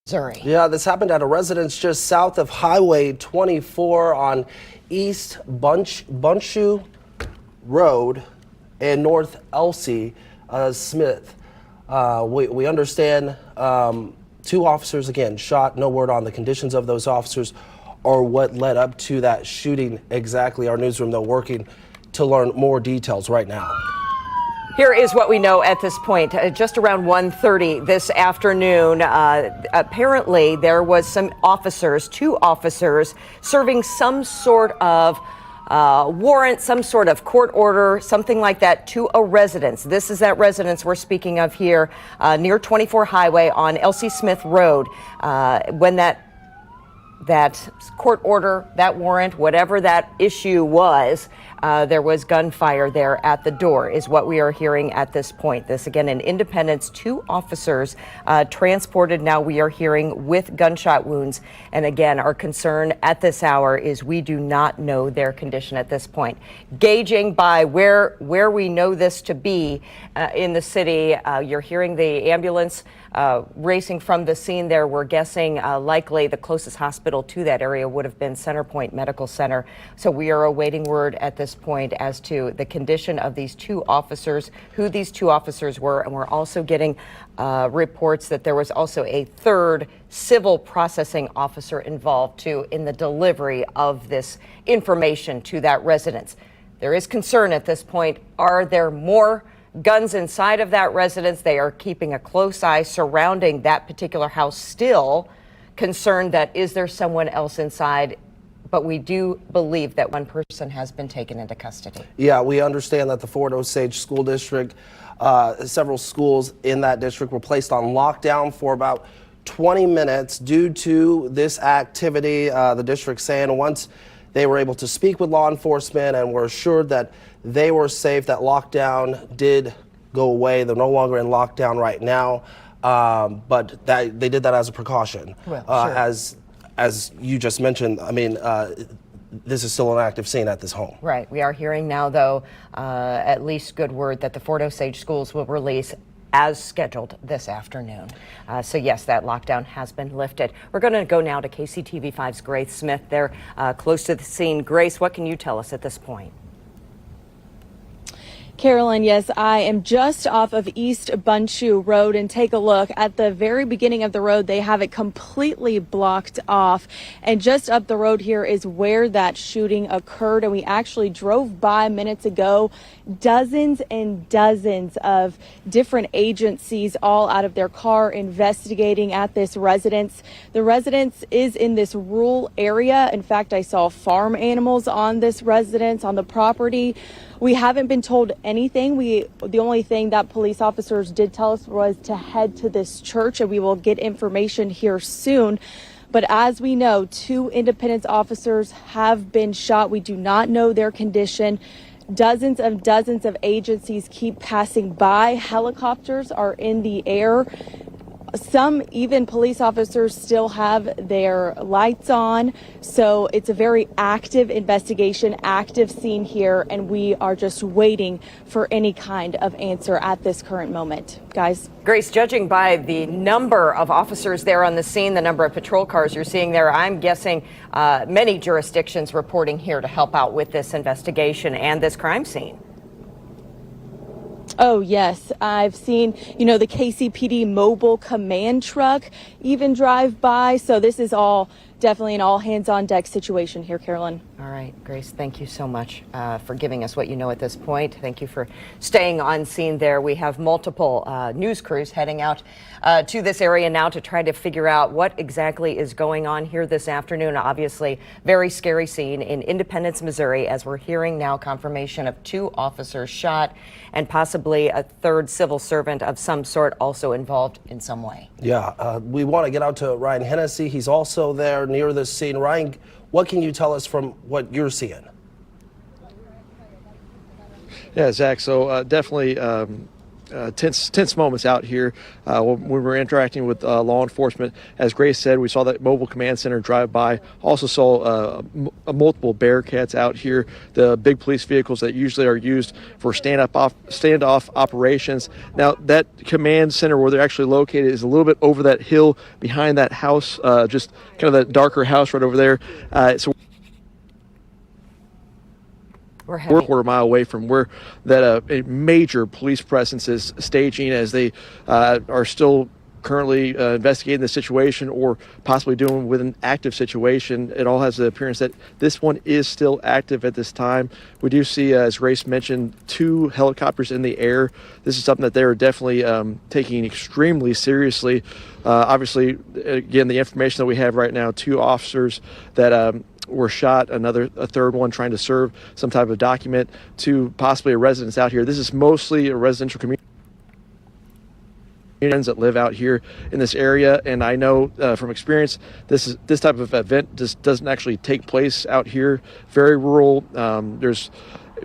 Missouri. Yeah, this happened at a residence just south of Highway 24 on East Bunchu Road and North Elsie Smith. We understand two officers, again, shot. No word on the conditions of those officers or what led up to that shooting exactly. Our newsroom, though, working to learn more details right now. Here is what we know at this point. Just around 1:30 this afternoon, apparently there was some officers, two officers, serving some sort of warrant, some sort of court order, something like that, to a residence. This is that residence we're speaking of here near 24 Highway on Elsie Smith Road. When that court order, that warrant, whatever that issue was, there was gunfire there at the door, is what we are hearing at this point. This, again, in Independence, two officers transported, now we are hearing, with gunshot wounds. And again, our concern at this hour is we do not know their condition at this point. Gauging by where we know this to be in the city, you're hearing the ambulance racing from the scene there. We're guessing likely the closest hospital to that area would have been Centerpoint Medical Center. So we are awaiting word at this point as to the condition of these two officers, who these two officers were. And we're also getting reports that there was also a third civil processing officer involved too in the delivery of this information to that residence. There is concern at this point. Are there more guns inside of that residence? They are keeping a close eye surrounding that particular house, still concerned that is there someone else inside? But we do believe that one person has been taken into custody. Yeah, we understand that the Fort Osage School District, several schools in that district were placed on lockdown for about 20 minutes due to this activity. The district saying once they were able to speak with law enforcement and were assured that they were safe, that lockdown did go away. They're no longer in lockdown right now, but that they did that as a precaution. Well, sure. As you just mentioned, I mean, this is still an active scene at this home. Right. We are hearing now, though, at least good word that the Fort Osage schools will release as scheduled this afternoon. So yes, that lockdown has been lifted. We're going to go now to KCTV5's Grace Smith. They're close to the scene. Grace, what can you tell us at this point? Carolyn, yes, I am just off of East Bunchu Road, and take a look at the very beginning of the road. They have it completely blocked off, and just up the road here is where that shooting occurred. And we actually drove by minutes ago. Dozens and dozens of different agencies all out of their car investigating at this residence. The residence is in this rural area. In fact, I saw farm animals on this residence, on the property. We haven't been told anything. The only thing that police officers did tell us was to head to this church, and we will get information here soon. But as we know, two Independence officers have been shot. We do not know their condition. Dozens of agencies keep passing by. Helicopters are in the air. Some even police officers still have their lights on. So it's a very active investigation, active scene here, and we are just waiting for any kind of answer at this current moment. Guys. Grace, judging by the number of officers there on the scene, the number of patrol cars you're seeing there, I'm guessing many jurisdictions reporting here to help out with this investigation and this crime scene. Oh, yes. I've seen, the KCPD mobile command truck even drive by. So this is all definitely an all hands on deck situation here, Carolyn. All right, Grace, thank you so much for giving us what you know at this point. Thank you for staying on scene there. We have multiple news crews heading out to this area now to try to figure out what exactly is going on here this afternoon. Obviously, very scary scene in Independence, Missouri, as we're hearing now confirmation of two officers shot and possibly a third civil servant of some sort also involved in some way. Yeah, we want to get out to Ryan Hennessy. He's also there near this scene. Ryan, what can you tell us from what you're seeing? Yeah, Zach, so definitely tense moments out here when we were interacting with law enforcement. As Grace said, we saw that mobile command center drive by. Also saw multiple Bearcats out here, the big police vehicles that usually are used for standoff operations. Now, that command center where they're actually located is a little bit over that hill behind that house, just kind of that darker house right over there. So we're a quarter-mile away from where that a major police presence is staging, as they are still currently investigating the situation or possibly doing with an active situation. It all has the appearance that this one is still active at this time. We do see, as Grace mentioned, 2 helicopters in the air. This is something that they're definitely taking extremely seriously. Obviously, again, the information that we have right now, 2 officers that were shot, a third one trying to serve some type of document to possibly a residence out here. This is mostly a residential community that live out here in this area, and I know from experience this type of event just doesn't actually take place out here. Very rural. There's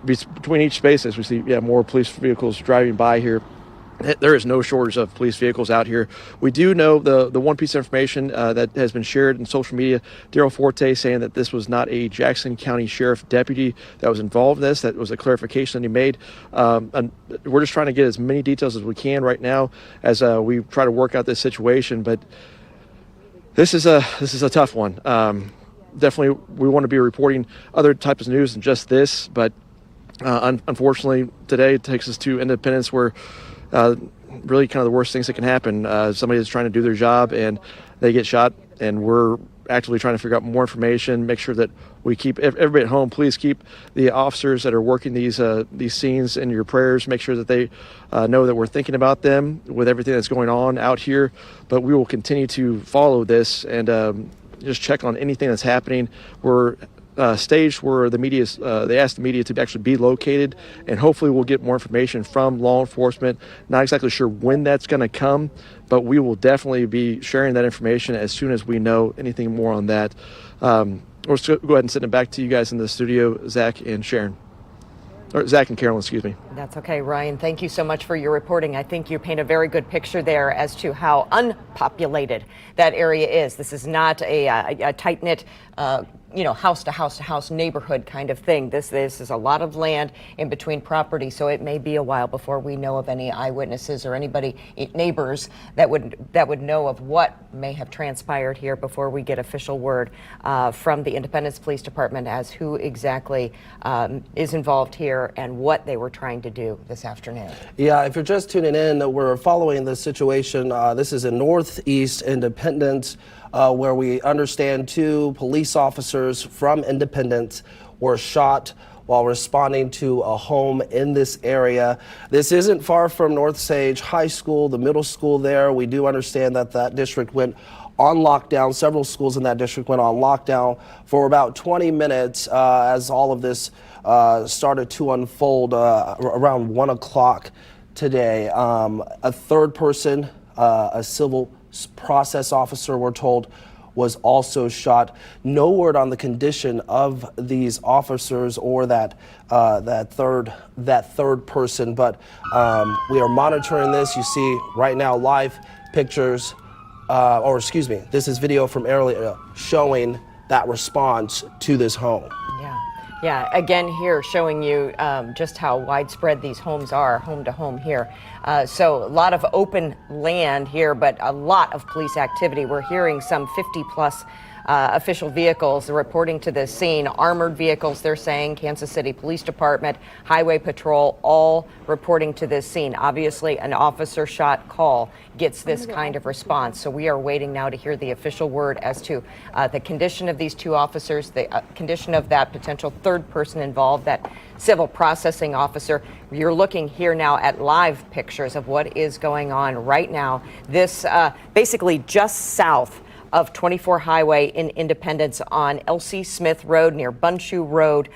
between each space, as we see more police vehicles driving by here. There is no shortage of police vehicles out here. We do know the one piece of information that has been shared in social media, Daryl Forte saying that this was not a Jackson County Sheriff deputy that was involved in this. That was a clarification that he made. And we're just trying to get as many details as we can right now as we try to work out this situation. But this is a tough one. Definitely, we want to be reporting other types of news than just this. But unfortunately, today it takes us to Independence, where really kind of the worst things that can happen. Somebody is trying to do their job and they get shot, and we're actively trying to figure out more information, make sure that we keep everybody at home. Please keep the officers that are working these scenes in your prayers. Make sure that they know that we're thinking about them with everything that's going on out here. But we will continue to follow this and just check on anything that's happening. We're stage where the media they asked the media to actually be located, and hopefully we'll get more information from law enforcement. Not exactly sure when that's going to come, but we will definitely be sharing that information as soon as we know anything more on that. Let's go ahead and send it back to you guys in the studio, Zach and Sharon. Or Zach and Carolyn, excuse me. That's okay, Ryan. Thank you so much for your reporting. I think you paint a very good picture there as to how unpopulated that area is. This is not a tight-knit, house to house to house neighborhood kind of thing. This is a lot of land in between property, so it may be a while before we know of any eyewitnesses or anybody, neighbors that would know of what may have transpired here before we get official word from the Independence Police Department as who exactly is involved here and what they were trying to do this afternoon. Yeah, if you're just tuning in, we're following the situation. This is in Northeast Independence, where we understand 2 police officers from Independence were shot while responding to a home in this area. This isn't far from North Sage High School, the middle school there. We do understand that that district went on lockdown. Several schools in that district went on lockdown for about 20 minutes as all of this started to unfold around 1 o'clock today. A third person, a civil process officer, we're told, was also shot. No word on the condition of these officers or that third person, but we are monitoring this. You see right now live pictures, this is video from earlier showing that response to this home. Yeah, again here showing you just how widespread these homes are, home to home here. So a lot of open land here, but a lot of police activity. We're hearing some 50 plus official vehicles reporting to the scene, armored vehicles, they're saying, Kansas City Police Department, Highway Patrol, all reporting to this scene. Obviously, an officer shot call gets this kind of response. So we are waiting now to hear the official word as to the condition of these 2 officers, the condition of that potential third person involved, that civil processing officer. You're looking here now at live pictures of what is going on right now. This basically just south of 24 Highway in Independence on Elsie Smith Road near Bundschuh Road.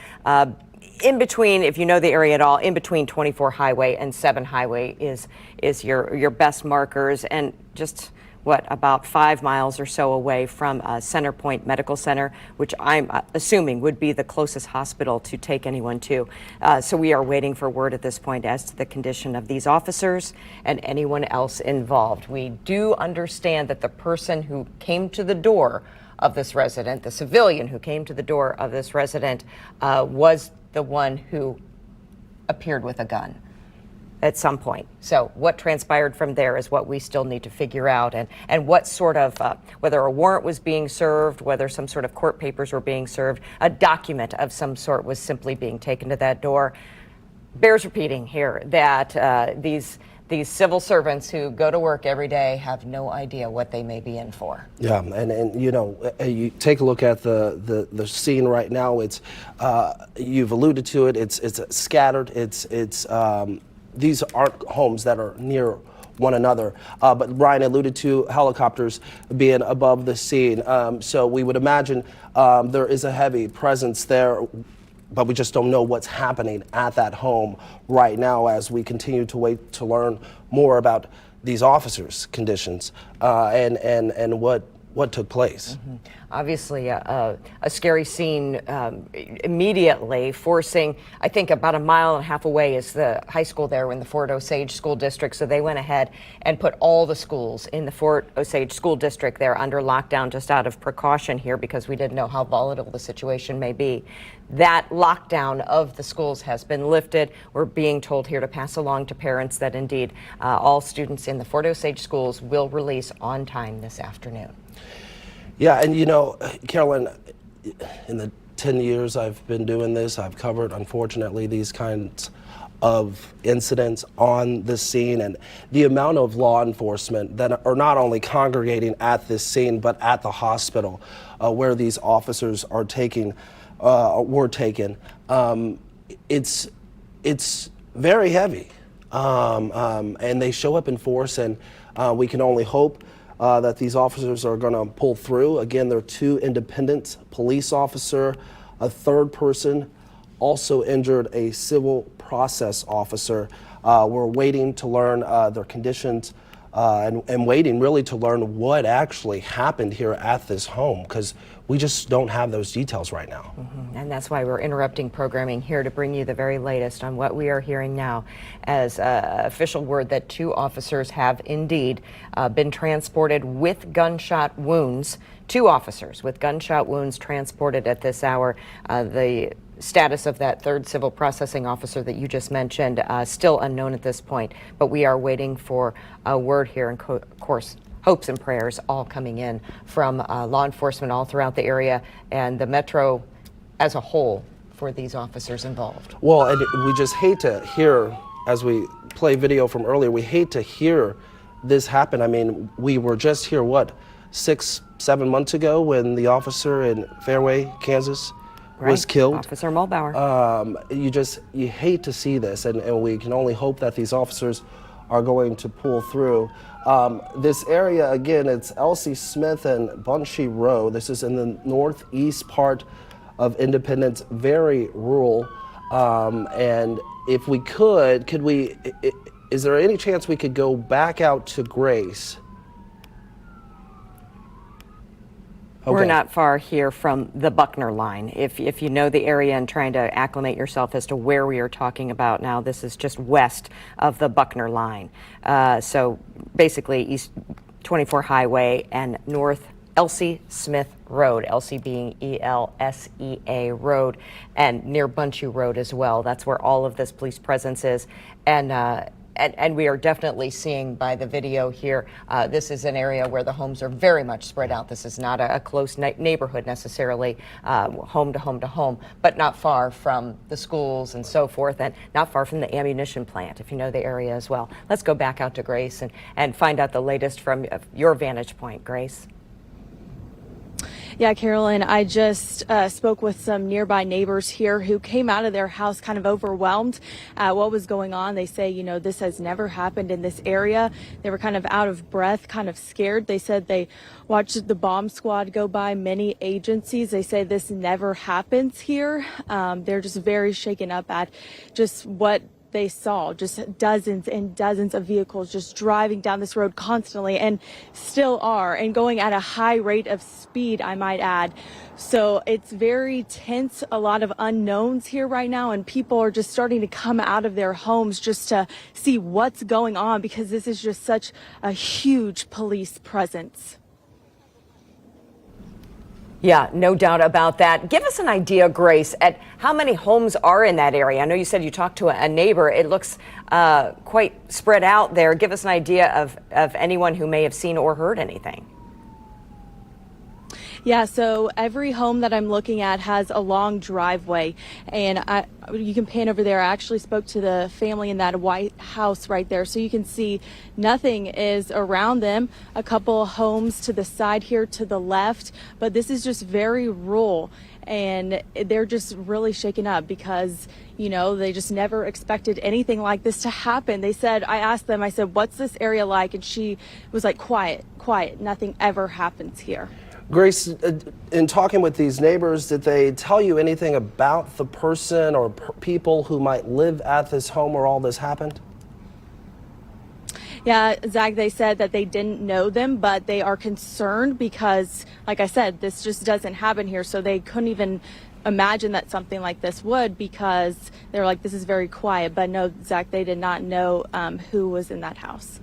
In between, if you know the area at all, in between 24 Highway and 7 Highway is your best markers. And just about 5 miles or so away from Center Point Medical Center, which I'm assuming would be the closest hospital to take anyone to. So we are waiting for word at this point as to the condition of these officers and anyone else involved. We do understand that the person who came to the door of this resident, the civilian who came to the door of this resident, was the one who appeared with a gun at some point. So what transpired from there is what we still need to figure out, and what sort of, whether a warrant was being served, whether some sort of court papers were being served, a document of some sort was simply being taken to that door. Bears repeating here that these civil servants who go to work every day have no idea what they may be in for. Yeah, and you know, you take a look at the scene right now. It's you've alluded to it. It's scattered. These aren't homes that are near one another. But Ryan alluded to helicopters being above the scene. So we would imagine there is a heavy presence there, but we just don't know what's happening at that home right now as we continue to wait to learn more about these officers' conditions and what took place. Mm-hmm. Obviously, a scary scene immediately, forcing, I think about 1.5 miles away is the high school there in the Fort Osage School District. So they went ahead and put all the schools in the Fort Osage School District there under lockdown just out of precaution here because we didn't know how volatile the situation may be. That lockdown of the schools has been lifted. We're being told here to pass along to parents that indeed all students in the Fort Osage schools will release on time this afternoon. Yeah, and you know, Carolyn, in the 10 years I've been doing this, I've covered, unfortunately, these kinds of incidents on the scene, and the amount of law enforcement that are not only congregating at this scene, but at the hospital where these officers are were taken. It's very heavy, and they show up in force, and we can only hope that these officers are going to pull through. Again, there are 2 independent police officer, a third person also injured, a civil process officer. We're waiting to learn their conditions and waiting really to learn what actually happened here at this home, because we just don't have those details right now. Mm-hmm. And that's why we're interrupting programming here to bring you the very latest on what we are hearing now as official word that 2 officers have indeed been transported with gunshot wounds. 2 officers with gunshot wounds transported at this hour. The status of that third civil processing officer that you just mentioned still unknown at this point, but we are waiting for a word here, and of course hopes and prayers all coming in from law enforcement all throughout the area and the metro as a whole for these officers involved. Well, and we just hate to hear, as we play video from earlier, we hate to hear this happen. I mean, we were just here, 6-7 months ago when the officer in Fairway, Kansas was killed. Officer Mulbauer. You hate to see this, and we can only hope that these officers are going to pull through. This area, again, it's Elsie Smith and Bunchy Road. This is in the northeast part of Independence, very rural. And if we could we, is there any chance we could go back out to Grace? Okay. We're not far here from the Buckner line. If you know the area and trying to acclimate yourself as to where we are talking about now, this is just west of the Buckner line. So basically East 24 Highway and North Elsie Smith Road, Elsie being E-L-S-E-A Road, and near Bunchy Road as well. That's where all of this police presence is. And we are definitely seeing by the video here, this is an area where the homes are very much spread out. This is not a close neighborhood necessarily, home to home to home, but not far from the schools and so forth, and not far from the ammunition plant, if you know the area as well. Let's go back out to Grace and find out the latest from your vantage point, Grace. Yeah, Carolyn, I just spoke with some nearby neighbors here who came out of their house kind of overwhelmed at what was going on. They say, this has never happened in this area. They were kind of out of breath, kind of scared. They said they watched the bomb squad go by many agencies. They say this never happens here. They're just very shaken up at just what they saw, just dozens and dozens of vehicles just driving down this road constantly, and still are, and going at a high rate of speed, I might add. So it's very tense, a lot of unknowns here right now, and people are just starting to come out of their homes just to see what's going on, because this is just such a huge police presence. Yeah, no doubt about that. Give us an idea, Grace, at how many homes are in that area. I know you said you talked to a neighbor. It looks quite spread out there. Give us an idea of anyone who may have seen or heard anything. Yeah, so every home that I'm looking at has a long driveway, and you can pan over there. I actually spoke to the family in that white house right there, so you can see nothing is around them. A couple homes to the side here to the left, but this is just very rural, and they're just really shaken up because, you know, they just never expected anything like this to happen. They said, I asked them, I said, what's this area like? And she was like, quiet, nothing ever happens here. Grace, in talking with these neighbors, did they tell you anything about the person or people who might live at this home where all this happened? Yeah, Zach, they said that they didn't know them, but they are concerned because, like I said, this just doesn't happen here. So they couldn't even imagine that something like this would, because they're like, this is very quiet. But no, Zach, they did not know who was in that house.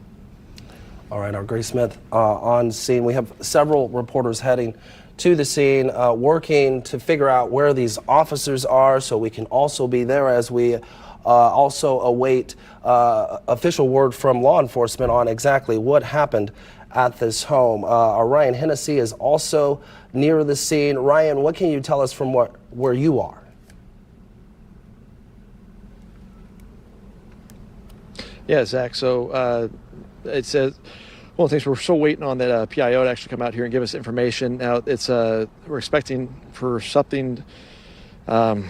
All right, our Grace Smith on scene. We have several reporters heading to the scene, working to figure out where these officers are so we can also be there as we also await official word from law enforcement on exactly what happened at this home. Our Ryan Hennessy is also near the scene. Ryan, what can you tell us from where you are? Yeah, Zach. So it says, one of the things we're still waiting on that PIO to actually come out here and give us information. Now it's we're expecting for something to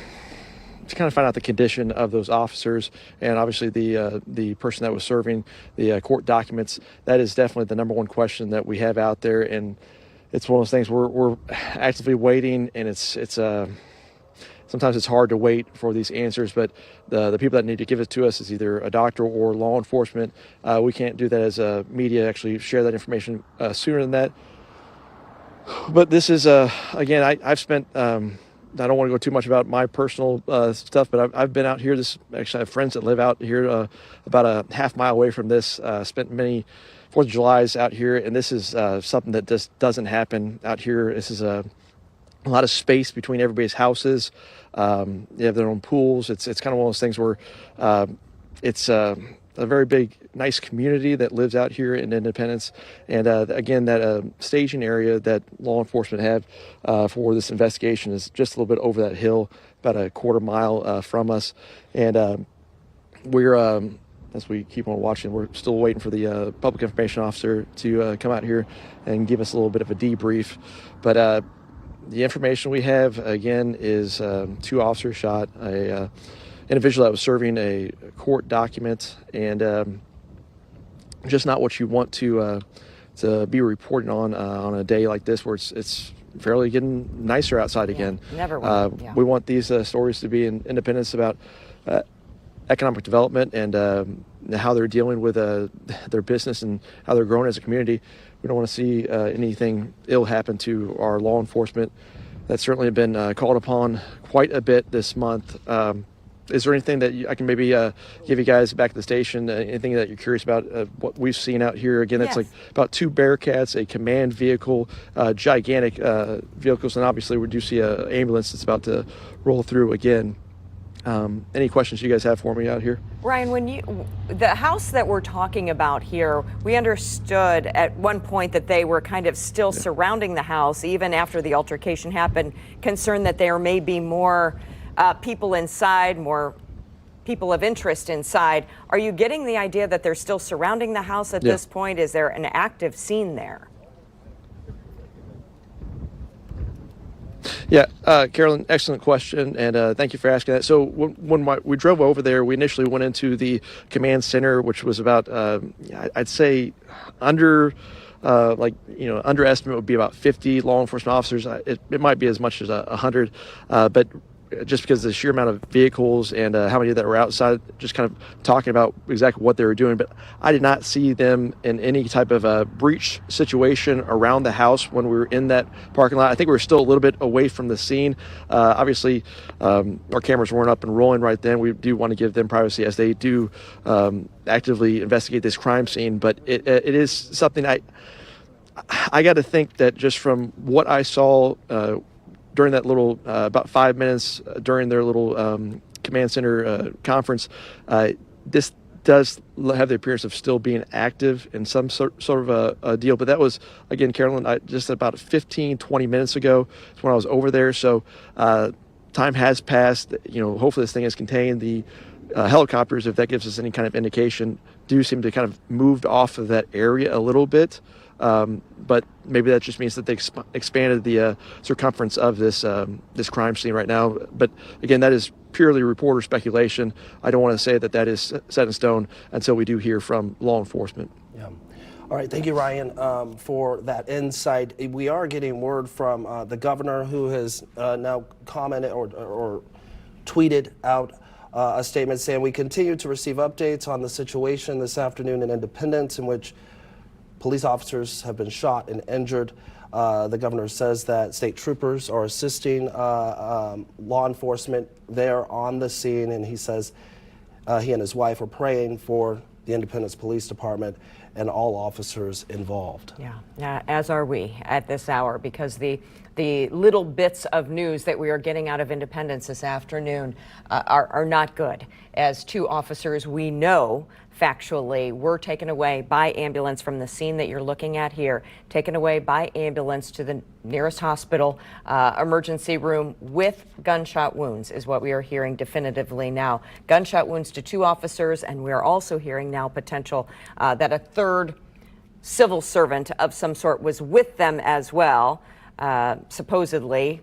kind of find out the condition of those officers, and obviously the person that was serving the court documents. That is definitely the number one question that we have out there, and it's one of those things we're actively waiting, and it's sometimes it's hard to wait for these answers, but the people that need to give it to us is either a doctor or law enforcement. We can't do that as a media, actually share that information sooner than that. But this is, again, I've spent, I don't want to go too much about my personal stuff, but I've been out here. Actually, I have friends that live out here about a half mile away from this, spent many 4th of Julys out here, and this is something that just doesn't happen out here. This is a lot of space between everybody's houses. They have their own pools. It's kind of one of those things where it's a very big, nice community that lives out here in Independence. And again, that staging area that law enforcement have for this investigation is just a little bit over that hill, about a quarter mile from us. And we're, as we keep on watching, we're still waiting for the public information officer to come out here and give us a little bit of a debrief. But the information we have, again, is 2 officers shot, a individual that was serving a court document, and just not what you want to be reporting on a day like this, where it's fairly getting nicer outside again. Never will. Yeah. We want these stories to be in Independence about economic development and how they're dealing with their business and how they're growing as a community. We don't want to see anything ill happen to our law enforcement. That's certainly been called upon quite a bit this month. Is there anything that I can maybe give you guys back at the station, anything that you're curious about what we've seen out here? Again, it's like about 2 Bearcats, a command vehicle, gigantic vehicles, and obviously we do see an ambulance that's about to roll through again. Any questions you guys have for me out here? Ryan, the house that we're talking about here, we understood at one point that they were kind of still surrounding the house even after the altercation happened, concerned that there may be more people inside, more people of interest inside. Are you getting the idea that they're still surrounding the house at this point? Is there an active scene there? Yeah, Carolyn, excellent question, and thank you for asking that. So when we drove over there, we initially went into the command center, which was about, I'd say, underestimate would be about 50 law enforcement officers. It might be as much as 100, but just because of the sheer amount of vehicles and how many that were outside, just kind of talking about exactly what they were doing. But I did not see them in any type of a breach situation around the house when we were in that parking lot. I think we were still a little bit away from the scene. Obviously, our cameras weren't up and rolling right then. We do want to give them privacy as they do actively investigate this crime scene. But it is something I got to think that just from what I saw during that little about 5 minutes during their little command center conference, this does have the appearance of still being active in some sort of a deal. But that was, again, Carolyn, just about 15, 20 minutes ago is when I was over there. So time has passed. Hopefully this thing is contained. The helicopters, if that gives us any kind of indication, do seem to kind of moved off of that area a little bit. But maybe that just means that they expanded the circumference of this crime scene right now. But again, that is purely reporter speculation. I don't want to say that is set in stone until we do hear from law enforcement. Yeah. All right. Thank you, Ryan, for that insight. We are getting word from the governor, who has now commented or tweeted out a statement saying, "We continue to receive updates on the situation this afternoon in Independence, in which police officers have been shot and injured." The governor says that state troopers are assisting law enforcement there on the scene, and he says he and his wife are praying for the Independence Police Department and all officers involved. Yeah, as are we at this hour, because the little bits of news that we are getting out of Independence this afternoon are not good, as two officers we know factually were taken away by ambulance from the scene that you're looking at here, taken away by ambulance to the nearest hospital emergency room with gunshot wounds, is what we are hearing definitively now. Gunshot wounds to two officers, and we are also hearing now potential that a third civil servant of some sort was with them as well. Supposedly,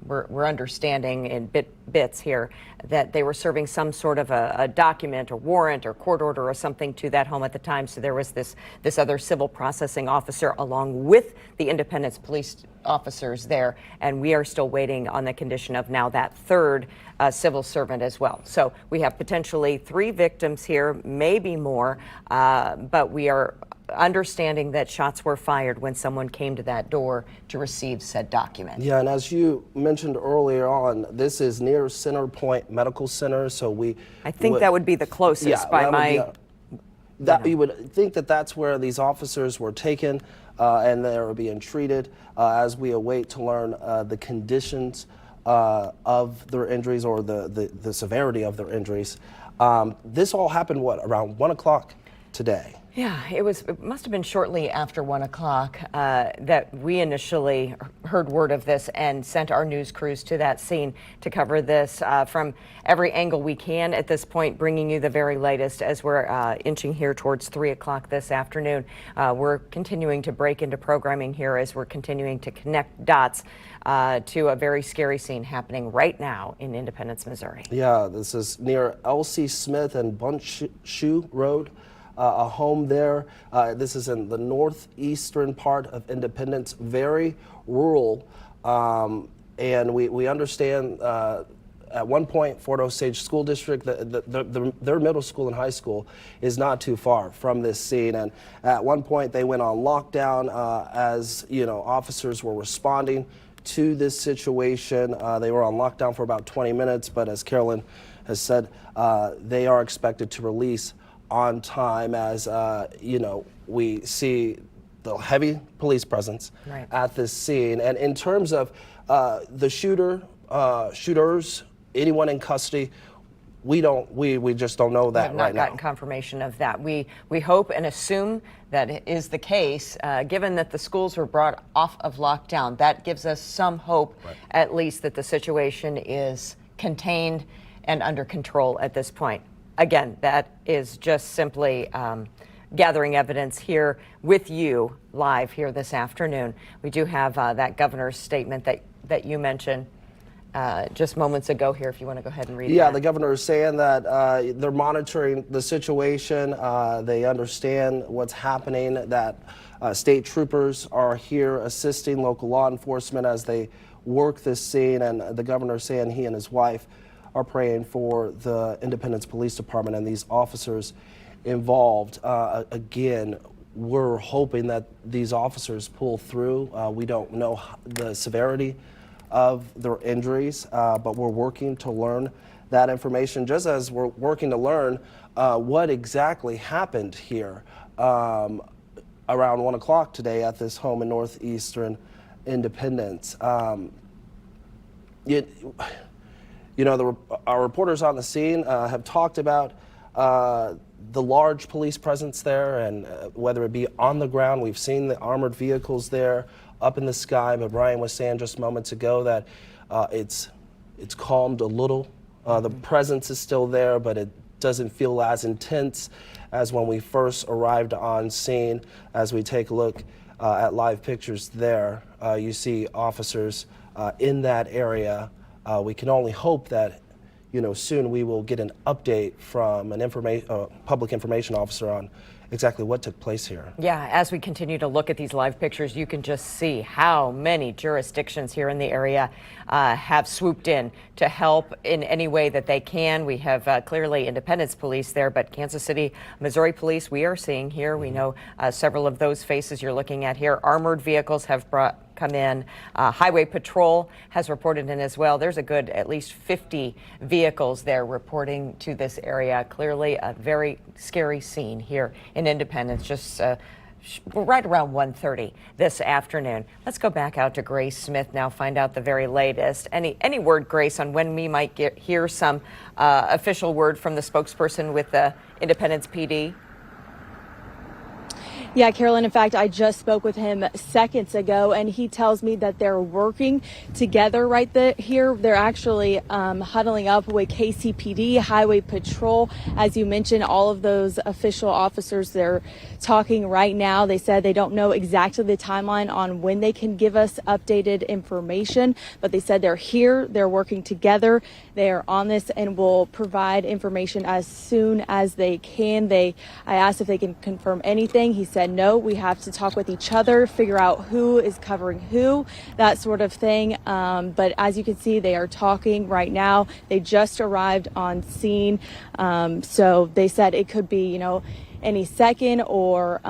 we're understanding in bits here that they were serving some sort of a document or warrant or court order or something to that home at the time. So there was this other civil processing officer along with the Independence police officers there, and we are still waiting on the condition of now that third civil servant as well. So we have potentially 3 victims here, maybe more, but we are understanding that shots were fired when someone came to that door to receive said document. Yeah, and as you mentioned earlier on, this is near Center Point Medical Center, so I think that would be the closest by my... You would think that that's where these officers were taken and they are being treated as we await to learn the conditions of their injuries or the severity of their injuries. This all happened, around 1 o'clock today? Yeah, it must have been shortly after 1 o'clock that we initially heard word of this and sent our news crews to that scene to cover this from every angle we can at this point, bringing you the very latest as we're inching here towards 3 o'clock this afternoon. We're continuing to break into programming here as we're continuing to connect dots to a very scary scene happening right now in Independence, Missouri. Yeah, this is near Elsie Smith and Bunchshoe Road. A home there. This is in the northeastern part of Independence, very rural. And we understand at one point, Fort Osage School District, their middle school and high school is not too far from this scene. And at one point, they went on lockdown as officers were responding to this situation. They were on lockdown for about 20 minutes, but as Carolyn has said, they are expected to release on time as, we see the heavy police presence at this scene. And in terms of the shooters, anyone in custody, we just don't know that right now. We have not gotten confirmation of that. We hope and assume that it is the case, given that the schools were brought off of lockdown. That gives us some hope, at least, that the situation is contained and under control at this point. Again, that is just simply gathering evidence here with you live here this afternoon. We do have that governor's statement that you mentioned just moments ago here, if you want to go ahead and read it. Yeah, the governor is saying that they're monitoring the situation. They understand what's happening, that state troopers are here assisting local law enforcement as they work this scene, and the governor saying he and his wife are praying for the Independence Police Department and these officers involved. Again, we're hoping that these officers pull through. We don't know the severity of their injuries, but we're working to learn that information, just as we're working to learn what exactly happened here around 1 o'clock today at this home in Northeastern Independence. Our reporters on the scene have talked about the large police presence there, and whether it be on the ground, we've seen the armored vehicles there up in the sky. But Brian was saying just moments ago that it's calmed a little. The presence is still there, but it doesn't feel as intense as when we first arrived on scene. As we take a look at live pictures there, you see officers in that area. We can only hope that soon we will get an update from an public information officer on exactly what took place here. Yeah, as we continue to look at these live pictures, you can just see how many jurisdictions here in the area have swooped in to help in any way that they can. We have clearly Independence Police there, but Kansas City, Missouri Police we are seeing here. We know several of those faces you're looking at here. Armored vehicles have come in. Highway Patrol has reported in as well. There's a good at least 50 vehicles there reporting to this area. Clearly a very scary scene here in Independence, just right around 1:30 this afternoon. Let's go back out to Grace Smith now, find out the very latest. Any word, Grace, on when we might hear some official word from the spokesperson with the Independence PD? Yeah, Carolyn, in fact, I just spoke with him seconds ago, and he tells me that they're working together here. They're actually huddling up with KCPD, Highway Patrol. As you mentioned, all of those official officers, they're talking right now. They said they don't know exactly the timeline on when they can give us updated information, but they said they're here, they're working together, they're on this, and will provide information as soon as they can. I asked if they can confirm anything. He said, no, we have to talk with each other, figure out who is covering who, that sort of thing. But as you can see, they are talking right now. They just arrived on scene. So they said it could be, any second or,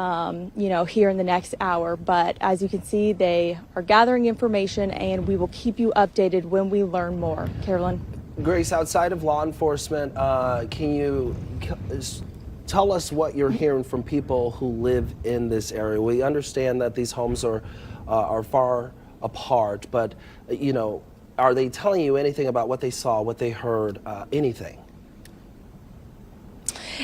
here in the next hour. But as you can see, they are gathering information, and we will keep you updated when we learn more. Carolyn. Grace, outside of law enforcement, can you tell us what you're hearing from people who live in this area? We understand that these homes are far apart, but are they telling you anything about what they saw, what they heard, anything?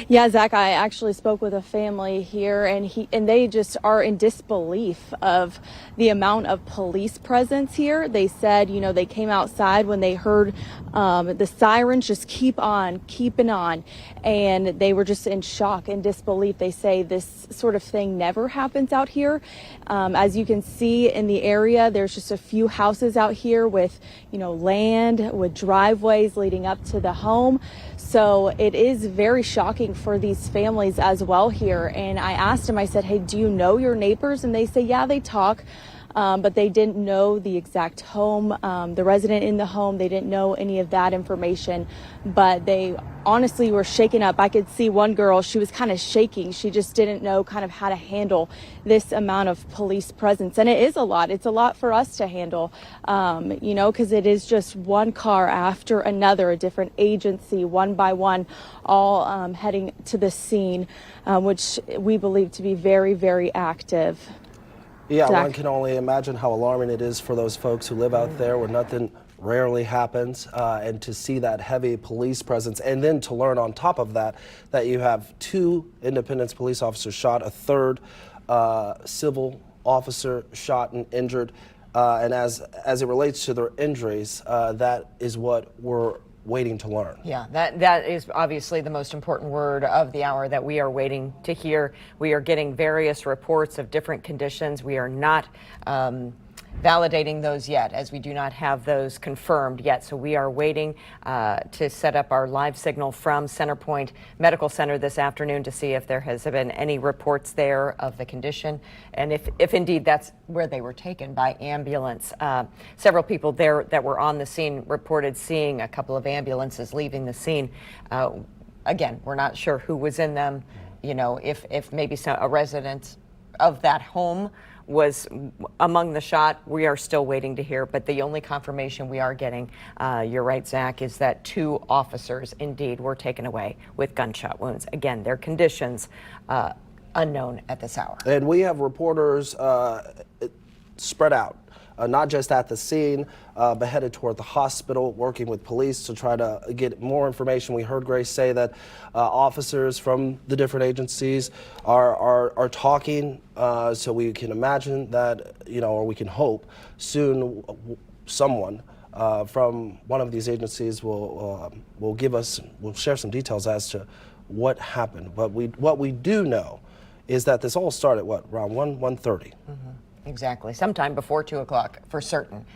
Yeah, Zach, I actually spoke with a family here, and they just are in disbelief of the amount of police presence here. They said, they came outside when they heard the sirens just keep on keeping on, and they were just in shock and disbelief. They say this sort of thing never happens out here. As you can see in the area, there's just a few houses out here with, land, with driveways leading up to the home. So it is very shocking for these families as well here. And I asked them, I said, hey, do you know your neighbors? And they say, yeah, they talk. But they didn't know the exact home, the resident in the home. They didn't know any of that information, but they honestly were shaken up. I could see one girl, she was kind of shaking. She just didn't know kind of how to handle this amount of police presence. And it is a lot. It's a lot for us to handle, because it is just one car after another, a different agency, one by one, all heading to the scene, which we believe to be very, very active. Yeah, Zach. One can only imagine how alarming it is for those folks who live out there where nothing rarely happens, and to see that heavy police presence, and then to learn on top of that you have 2 Independence police officers shot, a third civil officer shot and injured, and as it relates to their injuries, that is what we're waiting to learn. Yeah, that is obviously the most important word of the hour that we are waiting to hear. We are getting various reports of different conditions. We are not validating those yet, as we do not have those confirmed yet. So we are waiting to set up our live signal from Centerpoint Medical Center this afternoon to see if there has been any reports there of the condition, and if indeed that's where they were taken by ambulance. Several people there that were on the scene reported seeing a couple of ambulances leaving the scene. Again, we're not sure who was in them. You know, if maybe a resident of that home was among the shot, we are still waiting to hear. But the only confirmation we are getting, you're right, Zach, is that 2 officers indeed were taken away with gunshot wounds. Again, their conditions unknown at this hour. And we have reporters spread out, not just at the scene, but headed toward the hospital, working with police to try to get more information. We heard Grace say that officers from the different agencies are talking, so we can imagine that, you know, or we can hope soon someone from one of these agencies will share some details as to what happened. But what we do know is that this all started around 1:30. Exactly. Sometime before 2 o'clock, for certain,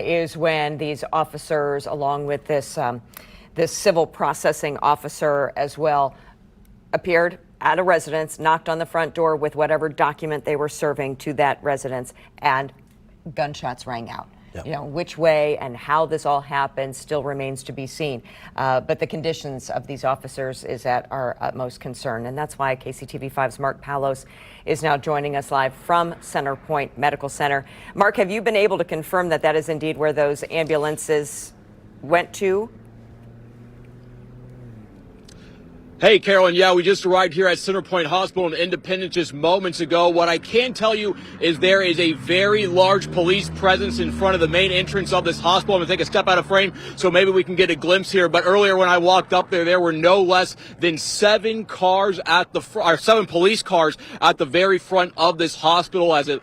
is when these officers, along with this civil processing officer as well, appeared at a residence, knocked on the front door with whatever document they were serving to that residence, and gunshots rang out. Yep. You know, which way and how this all happened still remains to be seen. But the conditions of these officers is at our utmost concern. And that's why KCTV5's Mark Palos is now joining us live from Centerpoint Medical Center. Mark, have you been able to confirm that that is indeed where those ambulances went to? Hey, Carolyn. Yeah, we just arrived here at Centerpoint Hospital in Independence just moments ago. What I can tell you is there is a very large police presence in front of the main entrance of this hospital. I'm going to take a step out of frame so maybe we can get a glimpse here. But earlier when I walked up there were no less than 7 cars at the front, or 7 police cars at the very front of this hospital, as a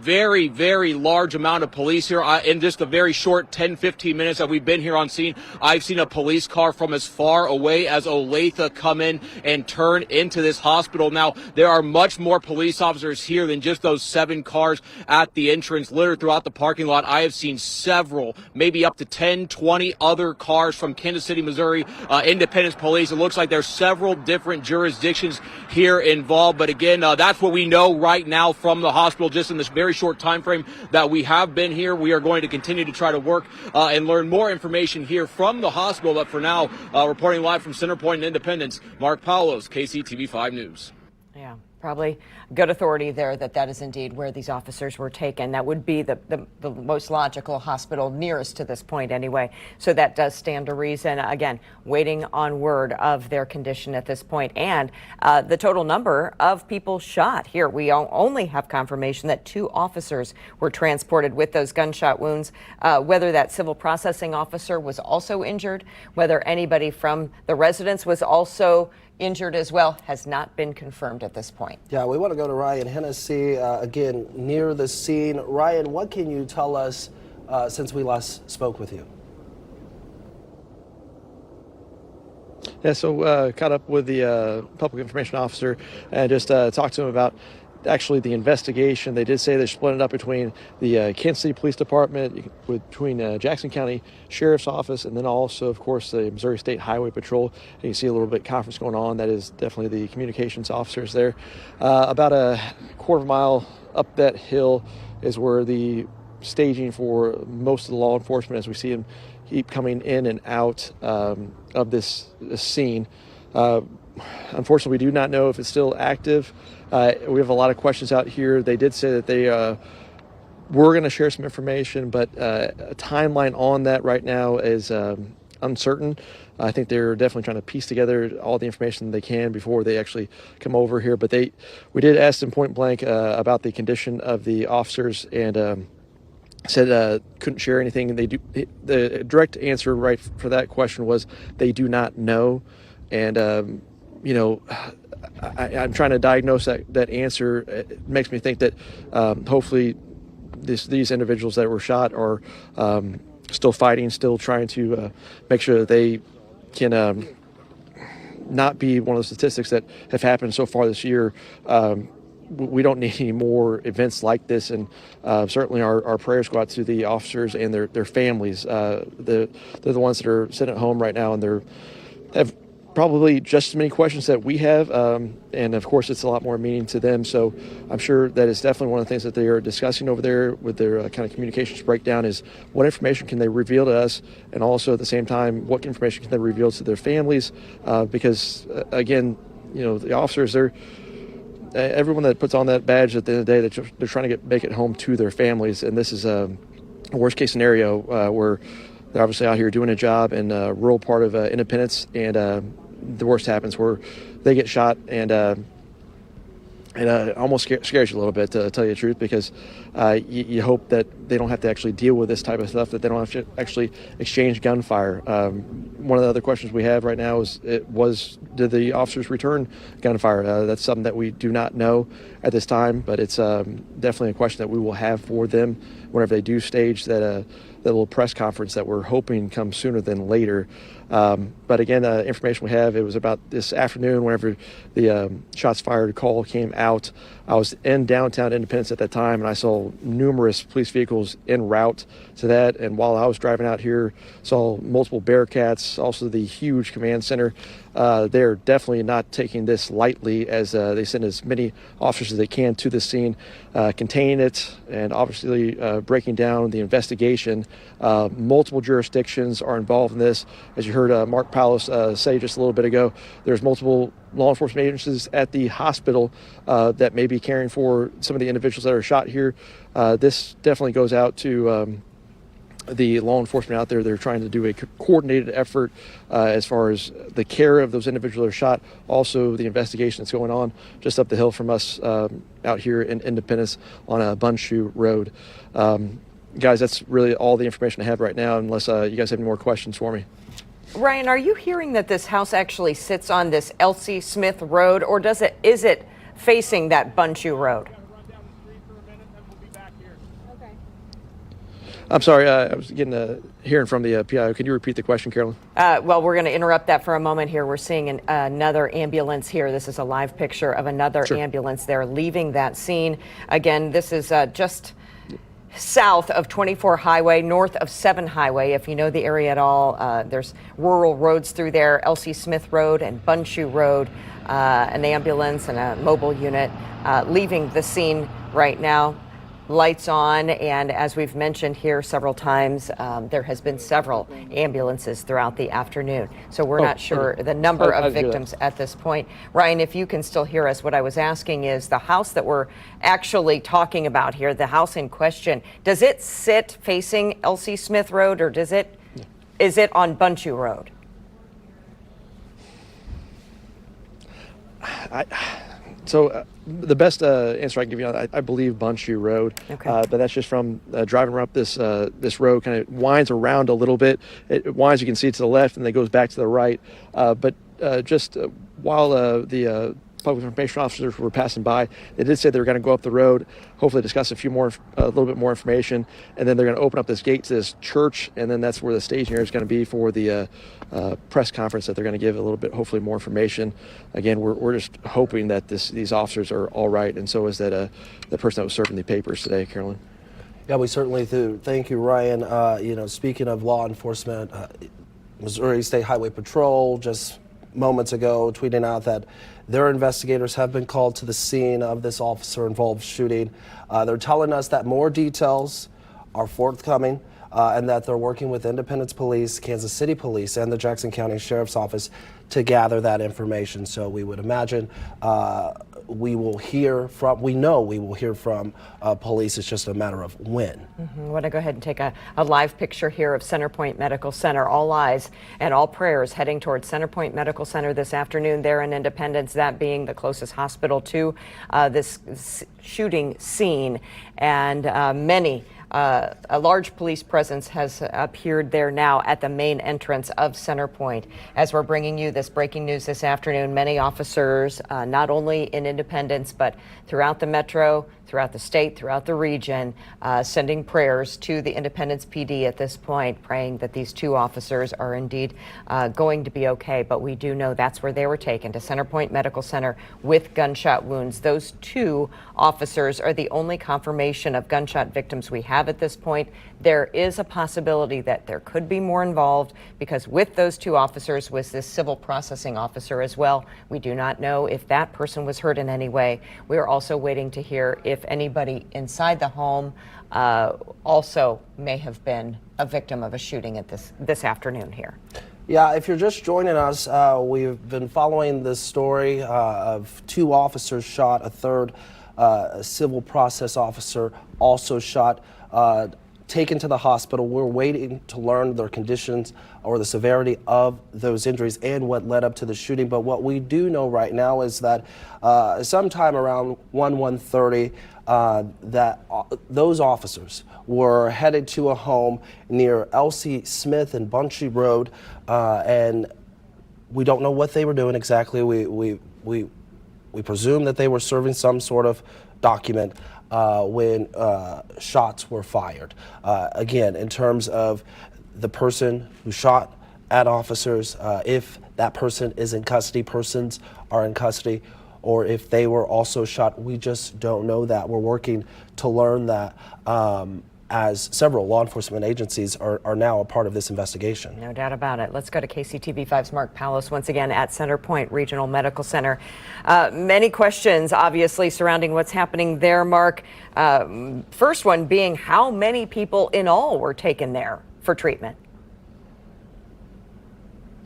very, very large amount of police here. In just a very short 10-15 minutes that we've been here on scene, I've seen a police car from as far away as Olathe come in and turn into this hospital. Now, there are much more police officers here than just those 7 cars at the entrance littered throughout the parking lot. I have seen several, maybe up to 10, 20 other cars from Kansas City, Missouri, Independence Police. It looks like there's several different jurisdictions here involved. But again, that's what we know right now from the hospital, just in this very short time frame that we have been here. We are going to continue to try to work and learn more information here from the hospital. But for now, reporting live from Centerpoint and Independence, Mark Palos, KCTV5 News. Yeah, probably good authority there that is indeed where these officers were taken. That would be the most logical hospital nearest to this point anyway. So that does stand to reason. Again, waiting on word of their condition at this point and the total number of people shot here. We only have confirmation that 2 officers were transported with those gunshot wounds. Whether that civil processing officer was also injured, whether anybody from the residence was also injured as well, has not been confirmed at this point. Yeah, we want to go to Ryan Hennessy, again, near the scene. Ryan, what can you tell us since we last spoke with you? Yeah, so caught up with the public information officer and just talked to him about actually the investigation. They did say they're splitting it up between the Kansas City Police Department, between Jackson County Sheriff's Office, and then also, of course, the Missouri State Highway Patrol. And you see a little bit of conference going on. That is definitely the communications officers there. About a quarter of a mile up that hill is where the staging for most of the law enforcement, as we see them keep coming in and out of this scene. Unfortunately, we do not know if it's still active. We have a lot of questions out here. They did say that they were going to share some information, but a timeline on that right now is uncertain. I think they're definitely trying to piece together all the information they can before they actually come over here. But we did ask them point blank about the condition of the officers, and said couldn't share anything. The direct answer right for that question was they do not know. And I'm trying to diagnose that answer. It makes me think that hopefully these individuals that were shot are still fighting, still trying to make sure that they can not be one of the statistics that have happened so far this year. we don't need any more events like this, and certainly our prayers go out to the officers and their families. They're the ones that are sitting at home right now, and they have probably just as many questions that we have, and of course it's a lot more meaning to them. So I'm sure that is definitely one of the things that they are discussing over there with their kind of communications breakdown is what information can they reveal to us, and also at the same time what information can they reveal to their families, because again, the officers, everyone that puts on that badge at the end of the day, they're trying to make it home to their families, and this is a worst case scenario where they're obviously out here doing a job in a rural part of Independence, and the worst happens where they get shot, and it almost scares you a little bit, to tell you the truth, because you hope that they don't have to actually deal with this type of stuff, that they don't have to actually exchange gunfire. One of the other questions we have right now is, did the officers return gunfire? That's something that we do not know at this time, but it's definitely a question that we will have for them whenever they do stage that little press conference that we're hoping comes sooner than later. But again, information we have, it was about this afternoon whenever the shots fired call came out. I was in downtown Independence at that time, and I saw numerous police vehicles en route to that. And while I was driving out here, saw multiple Bearcats, also the huge command center. They're definitely not taking this lightly, as they send as many officers as they can to the scene, containing it, and obviously breaking down the investigation. Multiple jurisdictions are involved in this. As you heard Mark Palos say just a little bit ago, there's multiple law enforcement agencies at the hospital that may be caring for some of the individuals that are shot here. This definitely goes out to the law enforcement out there. They're trying to do a coordinated effort as far as the care of those individuals that are shot, also the investigation that's going on just up the hill from us out here in Independence on Bunshoe Road. Guys, that's really all the information I have right now, unless you guys have any more questions for me. Ryan, are you hearing that this house actually sits on this Elsie Smith Road, or is it facing that Bunshoe Road? I'm sorry, I was hearing from the PIO. Can you repeat the question, Carolyn? Well, we're going to interrupt that for a moment here. We're seeing another ambulance here. This is a live picture of another ambulance. They're leaving that scene. Again, this is just south of 24 Highway, north of 7 Highway. If you know the area at all, there's rural roads through there, Elsie Smith Road and Bunshoe Road. An ambulance and a mobile unit leaving the scene right now. Lights on, and as we've mentioned here several times, there has been several ambulances throughout the afternoon. So we're not sure the number of victims at this point. Ryan, if you can still hear us, what I was asking is the house that we're actually talking about here, the house in question, does it sit facing Elsie Smith Road, or is it on Bunshoe Road? The best answer I can give you, I believe Bunshoe Road, but that's just from driving up this road. Kind of winds around a little bit. It winds, you can see, to the left, and then goes back to the right. But just while the public information officers were passing by, they did say they were going to go up the road, hopefully discuss a little bit more information, and then they're going to open up this gate to this church, and then that's where the staging area is going to be for the press conference that they're going to give a little bit, hopefully more information. Again, we're just hoping that these officers are all right, and so is that the person that was serving the papers today, Carolyn. Yeah, we certainly do. Thank you, Ryan. Speaking of law enforcement, Missouri State Highway Patrol just moments ago tweeting out that their investigators have been called to the scene of this officer-involved shooting. They're telling us that more details are forthcoming and that they're working with Independence Police, Kansas City Police, and the Jackson County Sheriff's Office to gather that information. So we would imagine we will hear from police. It's just a matter of when. I want to go ahead and take a live picture here of Centerpoint Medical Center. All eyes and all prayers heading towards Centerpoint Medical Center this afternoon there in Independence, that being the closest hospital to this shooting scene. And a large police presence has appeared there now at the main entrance of Centerpoint. As we're bringing you this breaking news this afternoon, many officers, not only in Independence, but throughout the metro, throughout the state, throughout the region, sending prayers to the Independence PD at this point, praying that these two officers are indeed going to be okay. But we do know that's where they were taken, to Centerpoint Medical Center with gunshot wounds. Those two officers are the only confirmation of gunshot victims we have at this point. There is a possibility that there could be more involved, because with those two officers was this civil processing officer as well. We do not know if that person was hurt in any way. We are also waiting to hear if anybody inside the home also may have been a victim of a shooting at this afternoon here. Yeah, if you're just joining us, we've been following this story of two officers shot, a third a civil process officer also shot, taken to the hospital. We're waiting to learn their conditions or the severity of those injuries and what led up to the shooting. But what we do know right now is that sometime around 1:30, that those officers were headed to a home near Elsie Smith and Bunchy Road, and we don't know what they were doing exactly. We presume that they were serving some sort of document when shots were fired. Again, in terms of the person who shot at officers, if that person is in custody, persons are in custody, or if they were also shot, we just don't know that. We're working to learn that, as several law enforcement agencies are now a part of this investigation. No doubt about it. Let's go to KCTV5's Mark Palos once again at Centerpoint Regional Medical Center. Many questions, obviously, surrounding what's happening there, Mark. First one being, how many people in all were taken there for treatment?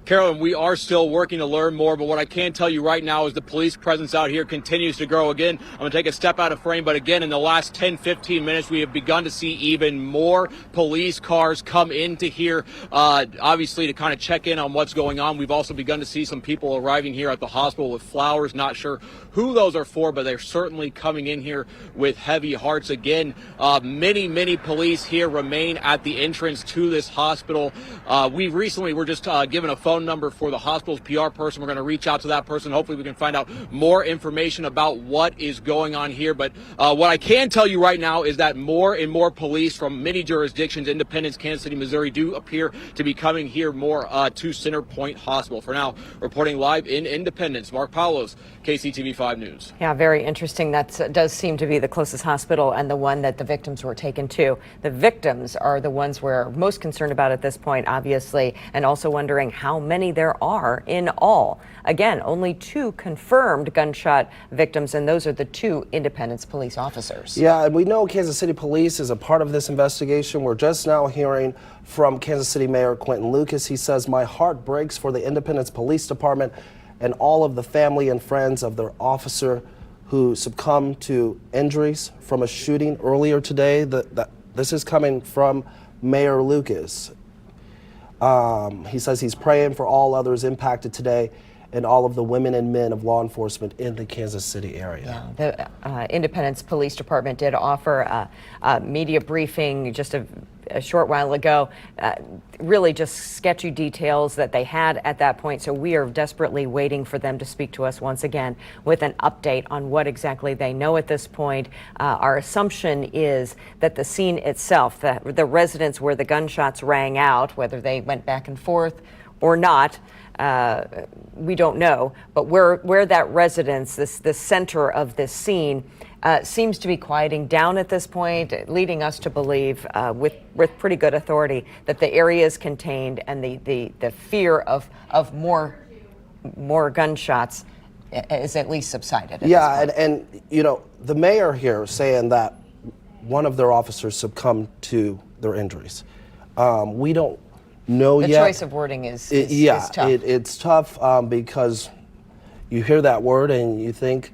Carolyn, we are still working to learn more, but what I can tell you right now is the police presence out here continues to grow. Again, I'm going to take a step out of frame, but again, in the last 10-15 minutes, we have begun to see even more police cars come into here, obviously to kind of check in on what's going on. We've also begun to see some people arriving here at the hospital with flowers. Not sure who those are for, but they're certainly coming in here with heavy hearts. Again, many police here remain at the entrance to this hospital. We recently were just given a phone number for the hospital's PR person. We're going to reach out to that person. Hopefully we can find out more information about what is going on here. But what I can tell you right now is that more and more police from many jurisdictions, Independence, Kansas City, Missouri, do appear to be coming here more to Centerpoint Hospital. For now, reporting live in Independence, Mark Paulos, KCTV5 News. Yeah, very interesting. That does seem to be the closest hospital and the one that the victims were taken to. The victims are the ones we're most concerned about at this point, obviously, and also wondering how many there are in all. Again, only two confirmed gunshot victims, and those are the two Independence police officers. Yeah, and we know Kansas City Police is a part of this investigation. We're just now hearing from Kansas City Mayor Quentin Lucas. He says, "My heart breaks for the Independence Police Department and all of the family and friends of their officer who succumbed to injuries from a shooting earlier today." This is coming from Mayor Lucas. He says he's praying for all others impacted today and all of the women and men of law enforcement in the Kansas City area. Yeah, the Independence Police Department did offer a media briefing just a short while ago, really just sketchy details that they had at that point. So we are desperately waiting for them to speak to us once again with an update on what exactly they know at this point. Our assumption is that the scene itself, the residence where the gunshots rang out, whether they went back and forth or not, we don't know, but where that residence, the center of this scene, seems to be quieting down at this point, leading us to believe with pretty good authority that the area is contained and the fear of more gunshots is at least subsided. Yeah, and you know, the mayor here saying that one of their officers succumbed to their injuries. We don't know yet. The choice of wording is tough. It's tough because you hear that word and you think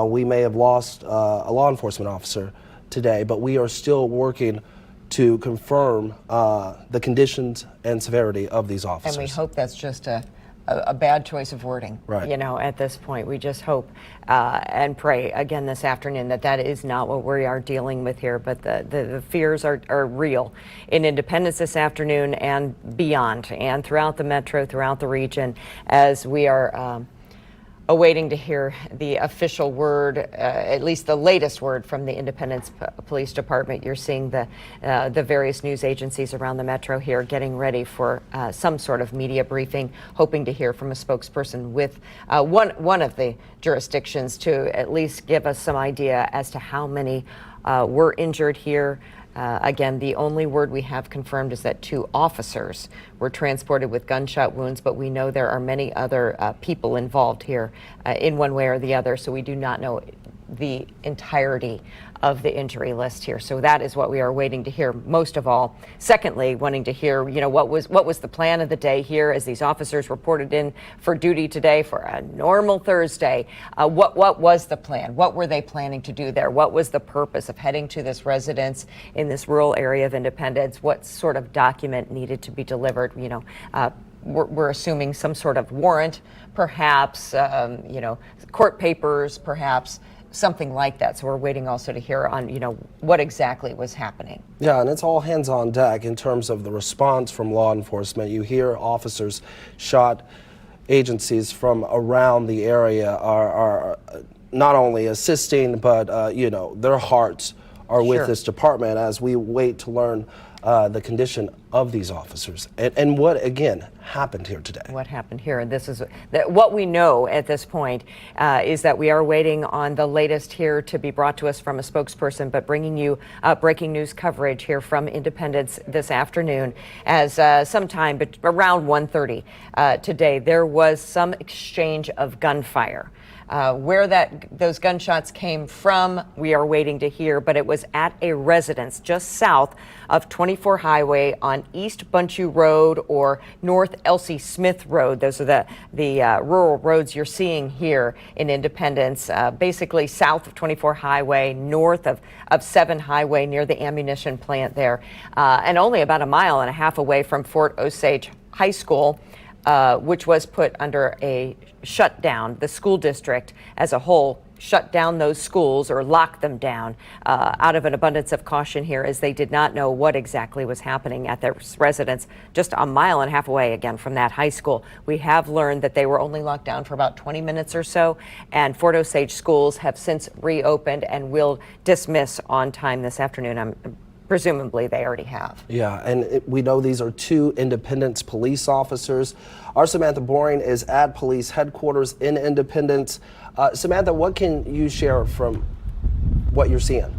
we may have lost a law enforcement officer today, but we are still working to confirm the conditions and severity of these officers. And we hope that's just a bad choice of wording, right. You know, at this point. We just hope and pray again this afternoon that is not what we are dealing with here, but the fears are real in Independence this afternoon and beyond, and throughout the metro, throughout the region, as we are awaiting to hear the official word, at least the latest word from the Independence Police Department. You're seeing the various news agencies around the metro here getting ready for some sort of media briefing, hoping to hear from a spokesperson with one of the jurisdictions to at least give us some idea as to how many were injured here. Again, the only word we have confirmed is that 2 officers were transported with gunshot wounds, but we know there are many other people involved here in one way or the other, so we do not know the entirety of the injury list here. So that is what we are waiting to hear most of all. Secondly, wanting to hear, what was the plan of the day here as these officers reported in for duty today for a normal Thursday. What was the plan? What were they planning to do there? What was the purpose of heading to this residence in this rural area of Independence? What sort of document needed to be delivered? We're assuming some sort of warrant, perhaps, court papers, perhaps, something like that. So we're waiting also to hear on, what exactly was happening. Yeah, and it's all hands on deck in terms of the response from law enforcement. You hear officers shot. Agencies from around the area are not only assisting, but, their hearts are with Sure. this department as we wait to learn the condition of these officers and what, again, happened here today. What happened here, and this is what we know at this point is that we are waiting on the latest here to be brought to us from a spokesperson, but bringing you breaking news coverage here from Independence this afternoon as sometime around 1:30 today there was some exchange of gunfire. Where those gunshots came from, we are waiting to hear, but it was at a residence just south of 24 Highway on East Bunchu Road or North Elsie Smith Road. Those are the rural roads you're seeing here in Independence, basically south of 24 Highway, north of 7 Highway near the ammunition plant there, and only about 1.5 miles away from Fort Osage High School, which was put under a shutdown. The school district as a whole shut down those schools or locked them down out of an abundance of caution here, as they did not know what exactly was happening at their residence just 1.5 miles away again from that high school. We have learned that they were only locked down for about 20 minutes or so, and Fort Osage schools have since reopened and will dismiss on time this afternoon. Presumably they already have. Yeah, and we know these are 2 Independence police officers. Our Samantha Boring is at police headquarters in Independence. Samantha, what can you share from what you're seeing?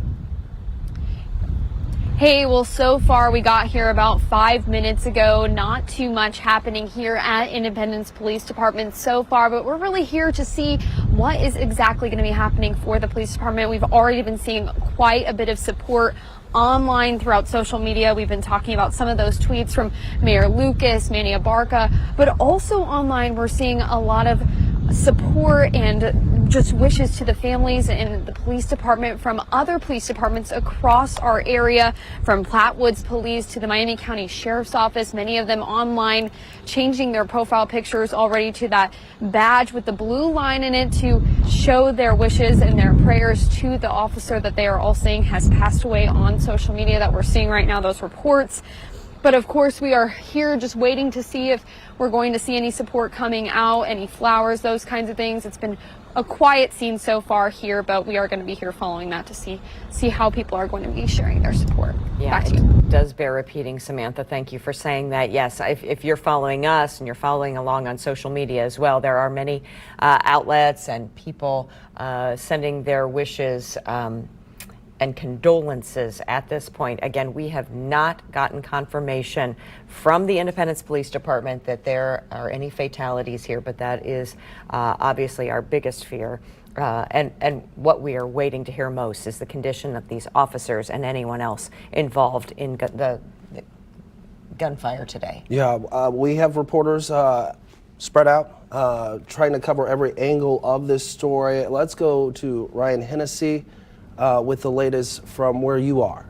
Hey, well, so far we got here about 5 minutes ago. Not too much happening here at Independence Police Department so far, but we're really here to see what is exactly going to be happening for the police department. We've already been seeing quite a bit of support online throughout social media. We've been talking about some of those tweets from Mayor Lucas, Manny Abarca, but also online we're seeing a lot of support and just wishes to the families and the police department from other police departments across our area, from Plattwoods Police to the Miami County Sheriff's Office, many of them online changing their profile pictures already to that badge with the blue line in it to show their wishes and their prayers to the officer that they are all saying has passed away on social media that we're seeing right now, those reports. But of course, we are here just waiting to see if we're going to see any support coming out, any flowers, those kinds of things. It's been a quiet scene so far here, but we are going to be here following that to see how people are going to be sharing their support. Yeah, back to you. it does bear repeating, Samantha. Thank you for saying that. Yes, if you're following us and you're following along on social media as well, there are many outlets and people sending their wishes and condolences at this point. Again, we have not gotten confirmation from the Independence Police Department that there are any fatalities here, but that is obviously our biggest fear. And what we are waiting to hear most is the condition of these officers and anyone else involved in the gunfire today. Yeah, we have reporters spread out, trying to cover every angle of this story. Let's go to Ryan Hennessy with the latest from where you are.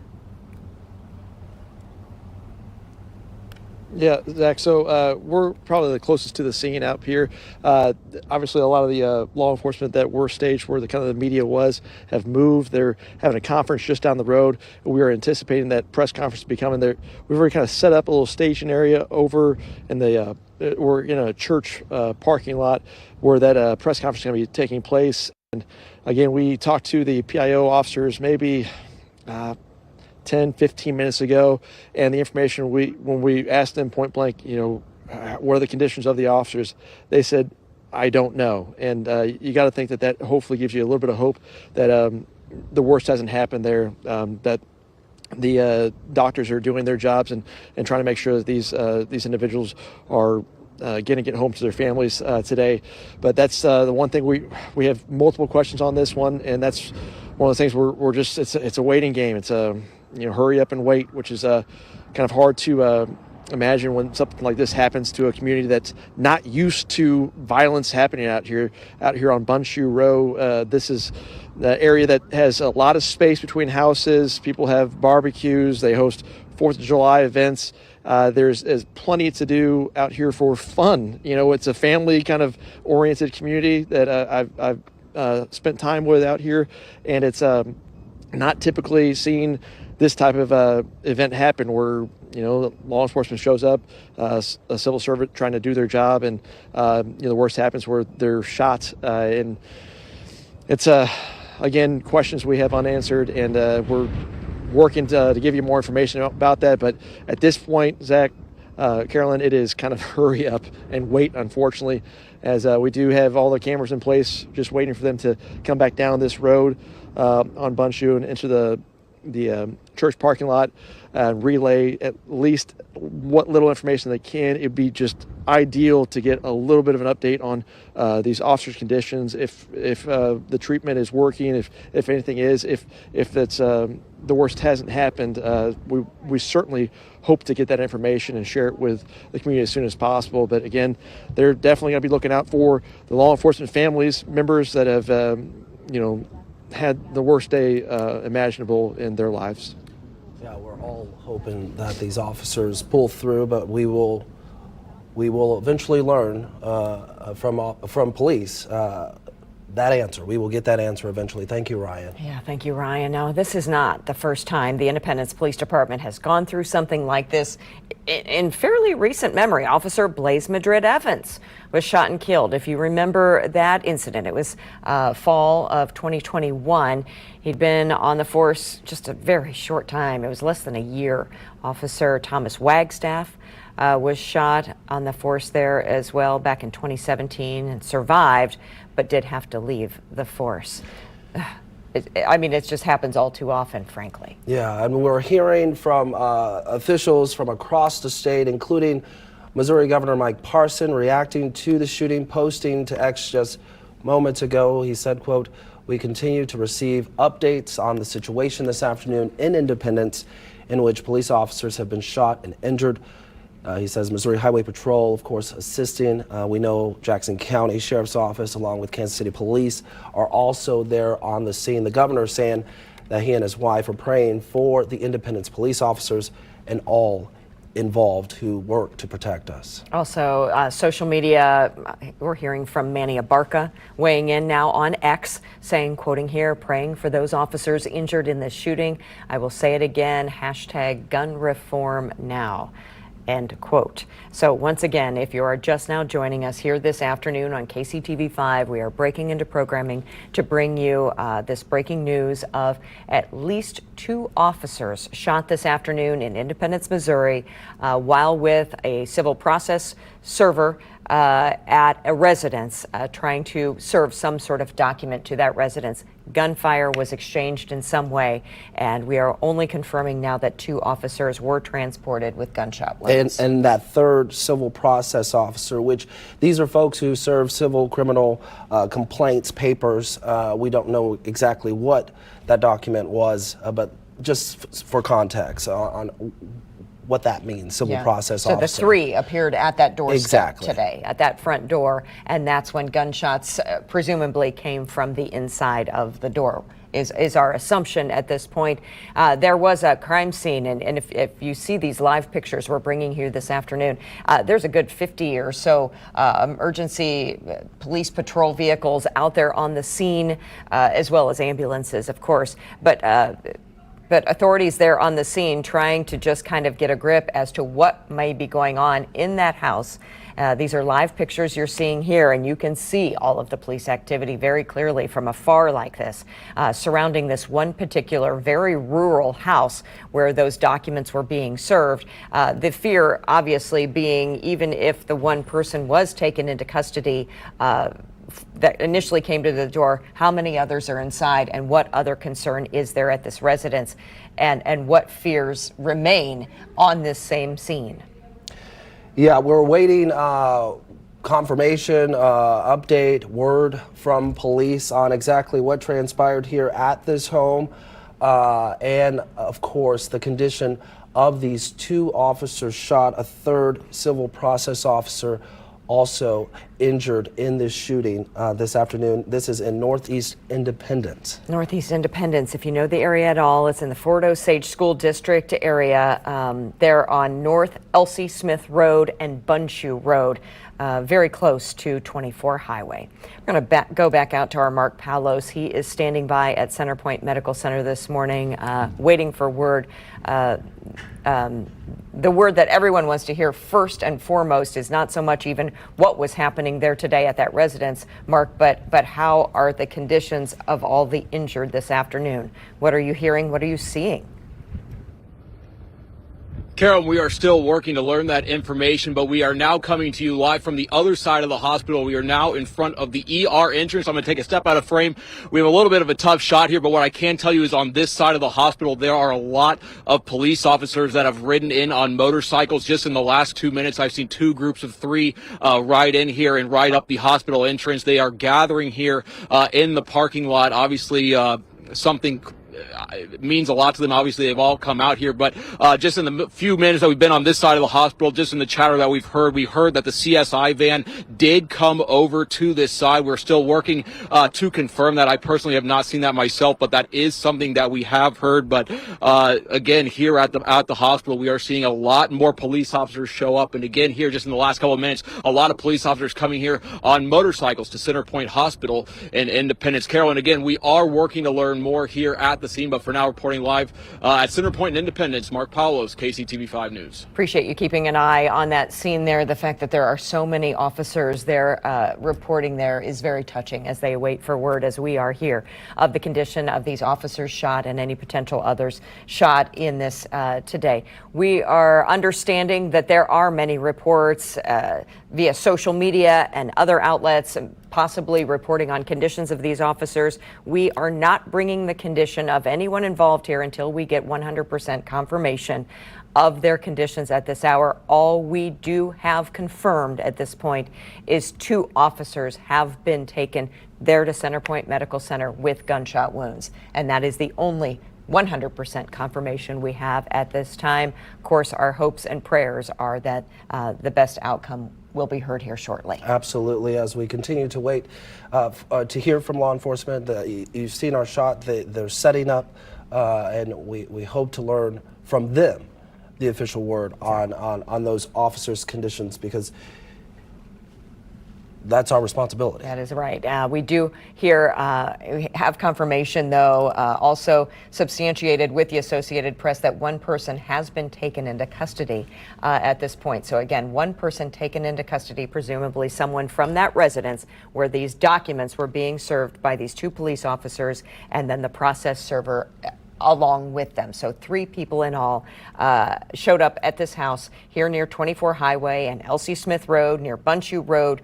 Yeah, Zach, so we're probably the closest to the scene out here. Obviously, a lot of the law enforcement that were staged where the media was have moved. They're having a conference just down the road. We are anticipating that press conference to be coming there. We've already kind of set up a little staging area over in the we're in a church parking lot where that press conference is going to be taking place. And again, we talked to the PIO officers maybe 10, 15 minutes ago, and the information when we asked them point blank, what are the conditions of the officers, they said, I don't know. And you got to think that hopefully gives you a little bit of hope that the worst hasn't happened there, that the doctors are doing their jobs and trying to make sure that these individuals are getting home to their families today. But that's the one thing we have multiple questions on this one, and that's one of the things we're just it's a waiting game. It's a hurry up and wait, which is kind of hard to imagine when something like this happens to a community that's not used to violence happening out here on Bunshoe Row. This is the area that has a lot of space between houses. People have barbecues. They host 4th of July events. There's plenty to do out here for fun. It's a family kind of oriented community that I've spent time with out here, and it's not typically seen this type of event happen where law enforcement shows up, a civil servant trying to do their job, and the worst happens where they're shot. And it's again, questions we have unanswered, and we're working to give you more information about that. But at this point, Zach, Carolyn, it is kind of hurry up and wait, unfortunately, as we do have all the cameras in place, just waiting for them to come back down this road on Bunshoe and into the church parking lot and relay at least what little information they can. It'd be just ideal to get a little bit of an update on these officers' conditions, if the treatment is working, if anything is, if that's the worst hasn't happened. We certainly hope to get that information and share it with the community as soon as possible. But again, they're definitely going to be looking out for the law enforcement families members that have had the worst day imaginable in their lives. Yeah, we're all hoping that these officers pull through, but we will eventually learn from police that answer. We will get that answer eventually. Thank you, Ryan. Yeah, thank you, Ryan. Now, this is not the first time the Independence Police Department has gone through something like this. In fairly recent memory, Officer Blaze Madrid Evans was shot and killed. If you remember that incident, it was fall of 2021. He'd been on the force just a very short time. It was less than a year. Officer Thomas Wagstaff was shot on the force there as well back in 2017 and survived, but did have to leave the force. It just happens all too often, frankly. Yeah, and we're hearing from officials from across the state, including Missouri Governor Mike Parson, reacting to the shooting, posting to X just moments ago. He said, quote, "We continue to receive updates on the situation this afternoon in Independence, in which police officers have been shot and injured." He says Missouri Highway Patrol, of course, assisting. We know Jackson County Sheriff's Office, along with Kansas City Police, are also there on the scene. The governor saying that he and his wife are praying for the Independence police officers and all involved who work to protect us. Also, social media, we're hearing from Manny Abarca weighing in now on X, saying, quoting here, "Praying for those officers injured in this shooting. I will say it again, hashtag gun reform now." End quote. So once again, if you are just now joining us here this afternoon on KCTV5, we are breaking into programming to bring you this breaking news of at least 2 officers shot this afternoon in Independence, Missouri, while with a civil process server at a residence, trying to serve some sort of document to that residence. Gunfire was exchanged in some way, and we are only confirming now that 2 officers were transported with gunshot wounds. And that third civil process officer, which these are folks who serve civil criminal complaints papers. We don't know exactly what that document was, but just for context on what that means, civil process officer. So the 3 appeared at that doorstep exactly today, at that front door, and that's when gunshots presumably came from the inside of the door, is our assumption at this point. There was a crime scene, and if you see these live pictures we're bringing here this afternoon, there's a good 50 or so emergency police patrol vehicles out there on the scene, as well as ambulances, of course. But authorities there on the scene trying to just kind of get a grip as to what may be going on in that house These are live pictures you're seeing here, and you can see all of the police activity very clearly from afar like this, surrounding this one particular very rural house where those documents were being served. The fear obviously being, even if the one person was taken into custody, that initially came to the door, how many others are inside, and what other concern is there at this residence, and what fears remain on this same scene. Yeah, we're waiting confirmation, update, word from police on exactly what transpired here at this home, and of course the condition of these two officers shot. A third civil process officer also injured in this shooting this afternoon. This is in Northeast Independence. Northeast Independence, if you know the area at all, it's in the Fort Osage School District area. They're on North Elsie Smith Road and Bundschuh Road, very close to 24 Highway. We're going to go back out to our Mark Palos. He is standing by at Centerpoint Medical Center this morning, waiting for word. The word that everyone wants to hear first and foremost is not so much even what was happening there today at that residence, Mark, but how are the conditions of all the injured this afternoon? What are you hearing? What are you seeing? Carol, we are still working to learn that information, but we are now coming to you live from the other side of the hospital. We are now in front of the ER entrance. I'm going to take a step out of frame. We have a little bit of a tough shot here, but what I can tell you is on this side of the hospital, there are a lot of police officers that have ridden in on motorcycles. Just in the last 2 minutes, I've seen two groups of three ride in here and ride up the hospital entrance. They are gathering here in the parking lot. Obviously, something it means a lot to them. Obviously, they've all come out here, but just in the few minutes that we've been on this side of the hospital, just in the chatter that we heard that the CSI van did come over to this side. We're still working to confirm that. I personally have not seen that myself, but that is something that we have heard. But again, here at the hospital, we are seeing a lot more police officers show up. And again, here just in the last couple of minutes, a lot of police officers coming here on motorcycles to Centerpoint Hospital in Independence. Carol, and again, we are working to learn more here at the scene, but for now, reporting live at Centerpoint and Independence, Mark Paulos, KCTV5 News. Appreciate you keeping an eye on that scene there. The fact that there are so many officers there reporting there is very touching as they wait for word, as we are here, of the condition of these officers shot and any potential others shot in this today. We are understanding that there are many reports via social media and other outlets, possibly reporting on conditions of these officers. We are not bringing the condition of anyone involved here until we get 100% confirmation of their conditions at this hour. All we do have confirmed at this point is two officers have been taken there to Centerpoint Medical Center with gunshot wounds, and that is the only 100% confirmation we have at this time. Of course, our hopes and prayers are that the best outcome will be heard here shortly. Absolutely. As we continue to wait to hear from law enforcement, you've seen our shot. They're setting up, and we hope to learn from them the official word on those officers' conditions, because that's our responsibility. That is right. We do here have confirmation, though, also substantiated with the Associated Press, that one person has been taken into custody at this point. So again, one person taken into custody, presumably someone from that residence where these documents were being served by these two police officers, and then the process server along with them. So three people in all showed up at this house here near 24 Highway and Elsie Smith Road, near Bundschuh Road.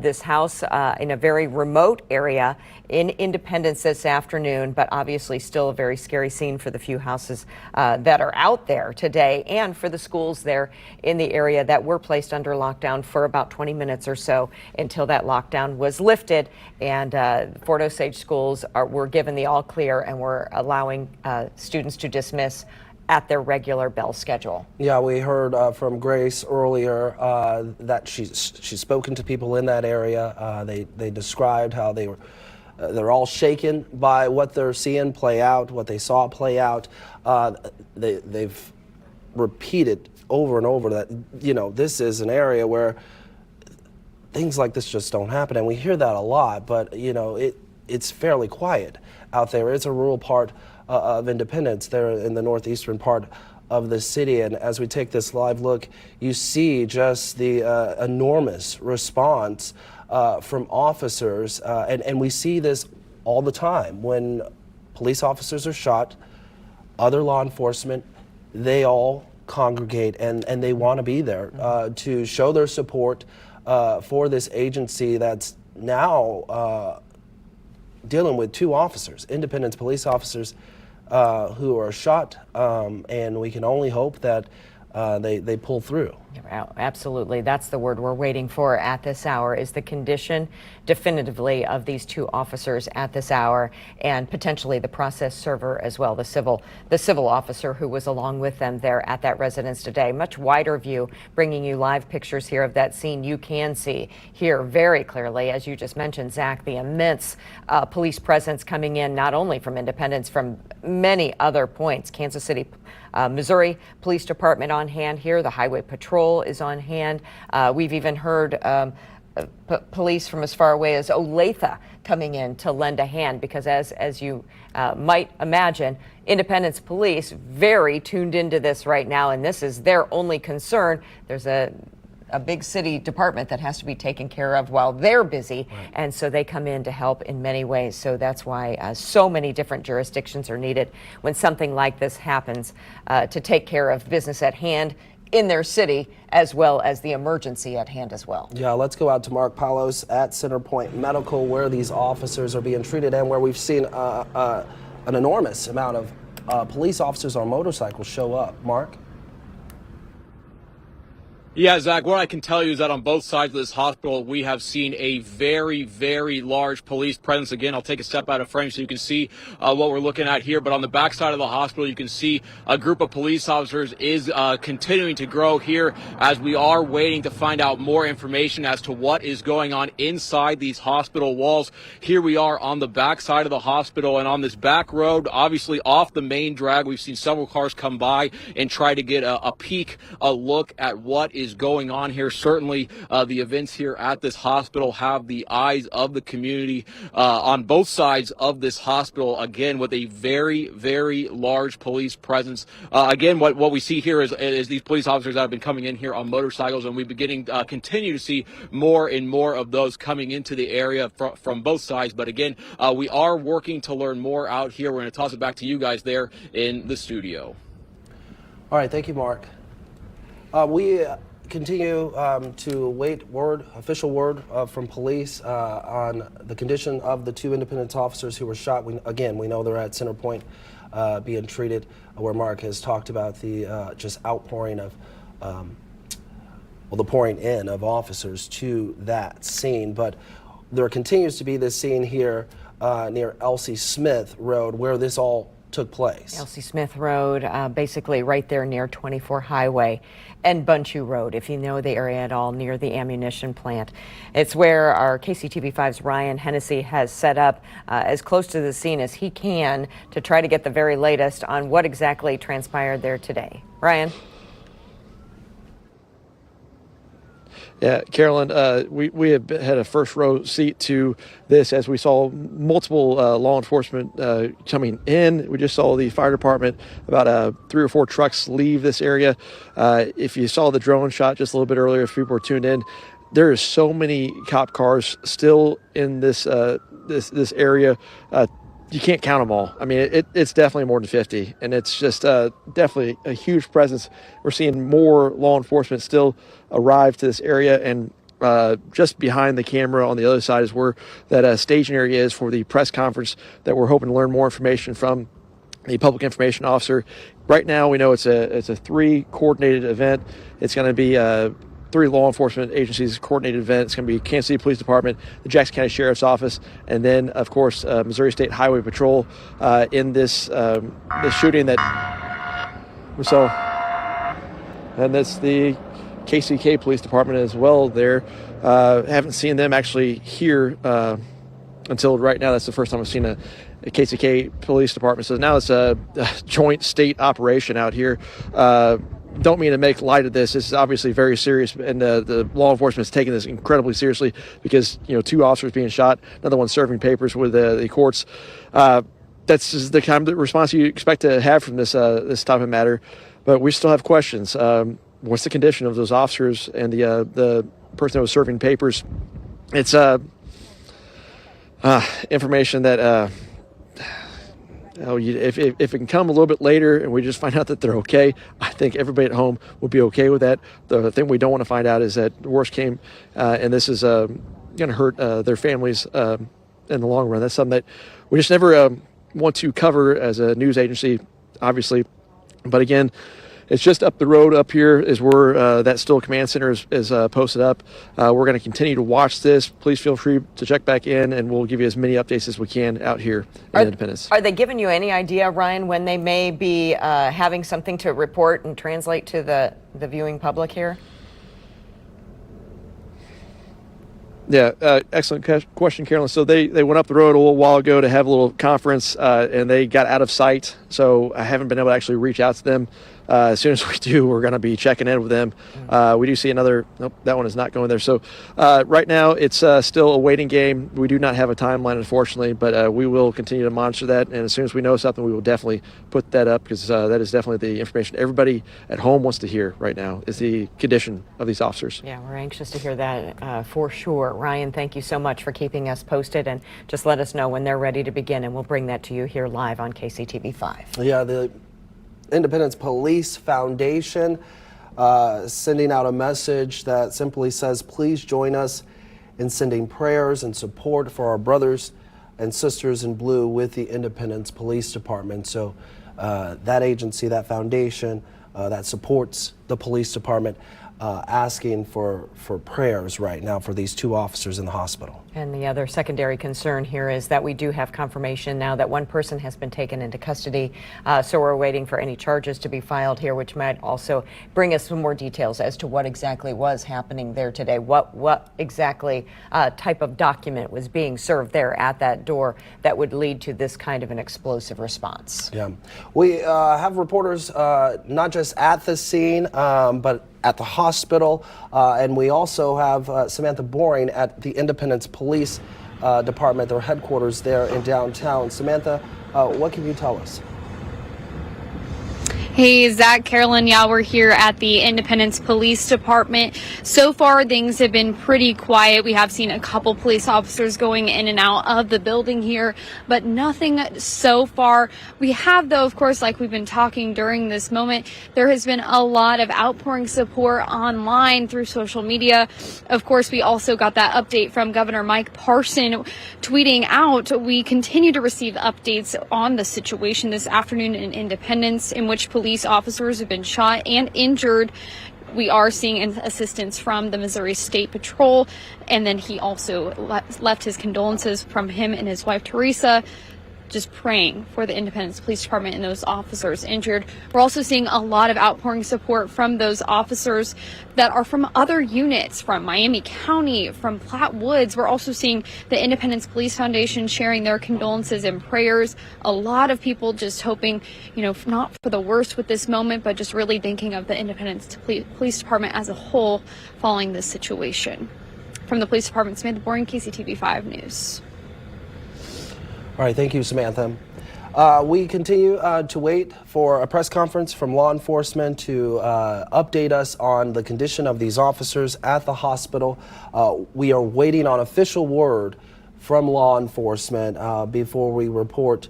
This house in a very remote area in Independence this afternoon, but obviously still a very scary scene for the few houses that are out there today, and for the schools there in the area that were placed under lockdown for about 20 minutes or so until that lockdown was lifted, and Fort Osage schools were given the all clear and were allowing students to dismiss at their regular bell schedule. Yeah, we heard from Grace earlier that she's spoken to people in that area. They described how they're all shaken by what they're seeing play out, what they saw play out. They've repeated over and over that, this is an area where things like this just don't happen. And we hear that a lot, but, it's fairly quiet out there. It's a rural part of Independence there in the northeastern part of the city. And as we take this live look, you see just the enormous response from officers. And we see this all the time when police officers are shot, other law enforcement, they all congregate and they want to be there to show their support for this agency that's now dealing with 2 officers, Independence police officers, who are shot, and we can only hope that they pull through. Absolutely. That's the word we're waiting for at this hour, is the condition definitively of these 2 officers at this hour, and potentially the process server as well, the civil officer who was along with them there at that residence today. Much wider view, bringing you live pictures here of that scene. You can see here very clearly, as you just mentioned, Zach, the immense police presence coming in, not only from Independence, from many other points. Kansas City, Missouri Police Department on hand here. The Highway Patrol is on hand. We've even heard police from as far away as Olathe coming in to lend a hand, because as you might imagine, Independence Police very tuned into this right now, and this is their only concern. There's a big city department that has to be taken care of while they're busy, right. And so they come in to help in many ways. So that's why so many different jurisdictions are needed when something like this happens, to take care of business at hand in their city, as well as the emergency at hand as well. Yeah, let's go out to Mark Palos at Centerpoint Medical, where these officers are being treated and where we've seen an enormous amount of police officers on motorcycles show up. Mark? Yeah, Zach, what I can tell you is that on both sides of this hospital, we have seen a very, very large police presence. Again, I'll take a step out of frame so you can see what we're looking at here. But on the back side of the hospital, you can see a group of police officers is continuing to grow here as we are waiting to find out more information as to what is going on inside these hospital walls. Here we are on the back side of the hospital, and on this back road, obviously off the main drag, we've seen several cars come by and try to get a peek, a look at what is going on here. Certainly the events here at this hospital have the eyes of the community on both sides of this hospital, again with a very, very large police presence. Again, what we see here is these police officers that have been coming in here on motorcycles, and we've been continue to see more and more of those coming into the area from both sides. But again, we are working to learn more out here. We're going to toss it back to you guys there in the studio. All right, thank you, Mark. We continue to wait official word from police on the condition of the 2 Independence officers who were shot. We know they're at Centerpoint being treated, where Mark has talked about the just outpouring of, the pouring in of officers to that scene. But there continues to be this scene here near Elsie Smith Road, where this all took place. Elsie Smith Road, basically right there near 24 Highway and Bunchu Road, if you know the area at all, near the ammunition plant. It's where our KCTV5's Ryan Hennessy has set up as close to the scene as he can to try to get the very latest on what exactly transpired there today. Ryan? Yeah, Carolyn, we have had a first row seat to this as we saw multiple law enforcement coming in. We just saw the fire department, about 3 or 4 trucks leave this area. If you saw the drone shot just a little bit earlier, if people were tuned in, there is so many cop cars still in this this area. You can't count them all. I mean, it's definitely more than 50, and it's just definitely a huge presence. We're seeing more law enforcement still arrive to this area, and just behind the camera on the other side is where that staging area is for the press conference that we're hoping to learn more information from the public information officer. Right now, we know it's a 3 coordinated event. It's going to be 3 law enforcement agencies coordinated event. It's going to be Kansas City Police Department, the Jackson County Sheriff's Office, and then, of course, Missouri State Highway Patrol in this shooting that we saw. And that's the KCK Police Department as well there. Haven't seen them actually here until right now. That's the first time I've seen a KCK Police Department. So now it's a joint state operation out here. Don't mean to make light of this. This is obviously very serious, and the law enforcement is taking this incredibly seriously because 2 officers being shot, another one serving papers with the courts. That's just the kind of response you expect to have from this type of matter. but we still have questions. What's the condition of those officers and the person that was serving papers? It's information that if it can come a little bit later and we just find out that they're okay, I think everybody at home will be okay with that. The thing we don't want to find out is that the worst came, and this is going to hurt their families in the long run. That's something that we just never want to cover as a news agency, obviously. But again, it's just up the road up here is where that Still Command Center is posted up. We're going to continue to watch this. Please feel free to check back in, and we'll give you as many updates as we can out here in Independence. Are they giving you any idea, Ryan, when they may be having something to report and translate to the viewing public here? Yeah, excellent question, Carolyn. So they went up the road a little while ago to have a little conference, and they got out of sight. So I haven't been able to actually reach out to them. As soon as we do, we're going to be checking in with them. We do see another. Nope, that one is not going there. So right now, it's still a waiting game. We do not have a timeline, unfortunately, but we will continue to monitor that. And as soon as we know something, we will definitely put that up, because that is definitely the information everybody at home wants to hear right now, is the condition of these officers. Yeah, we're anxious to hear that for sure. Ryan, thank you so much for keeping us posted, and just let us know when they're ready to begin, and we'll bring that to you here live on KCTV5. Yeah, the Independence Police Foundation sending out a message that simply says, please join us in sending prayers and support for our brothers and sisters in blue with the Independence Police Department. So that agency, that foundation that supports the police department, asking for prayers right now for these two officers in the hospital. And the other secondary concern here is that we do have confirmation now that one person has been taken into custody. So we're waiting for any charges to be filed here, which might also bring us some more details as to what exactly was happening there today. What exactly type of document was being served there at that door that would lead to this kind of an explosive response? Yeah, we have reporters not just at the scene, but at the hospital, and we also have Samantha Boring at the Independence Police Department, their headquarters there in downtown. Samantha, what can you tell us? Hey, Zach, Carolyn, yeah, we're here at the Independence Police Department. So far, things have been pretty quiet. We have seen a couple police officers going in and out of the building here, but nothing so far. We have, though, of course, like we've been talking during this moment, there has been a lot of outpouring support online through social media. Of course, we also got that update from Governor Mike Parson tweeting out, we continue to receive updates on the situation this afternoon in Independence, in which police officers have been shot and injured. We are seeing assistance from the Missouri State Patrol, and then he also left his condolences from him and his wife Teresa, just praying for the Independence Police Department and those officers injured. We're also seeing a lot of outpouring support from those officers that are from other units, from Miami County, from Platte Woods. We're also seeing the Independence Police Foundation sharing their condolences and prayers. A lot of people just hoping, not for the worst with this moment, but just really thinking of the Independence Police Department as a whole following this situation. From the Police Department, Samantha Boring, KCTV5 News. All right, thank you, Samantha. We continue to wait for a press conference from law enforcement to update us on the condition of these officers at the hospital. We are waiting on official word from law enforcement before we report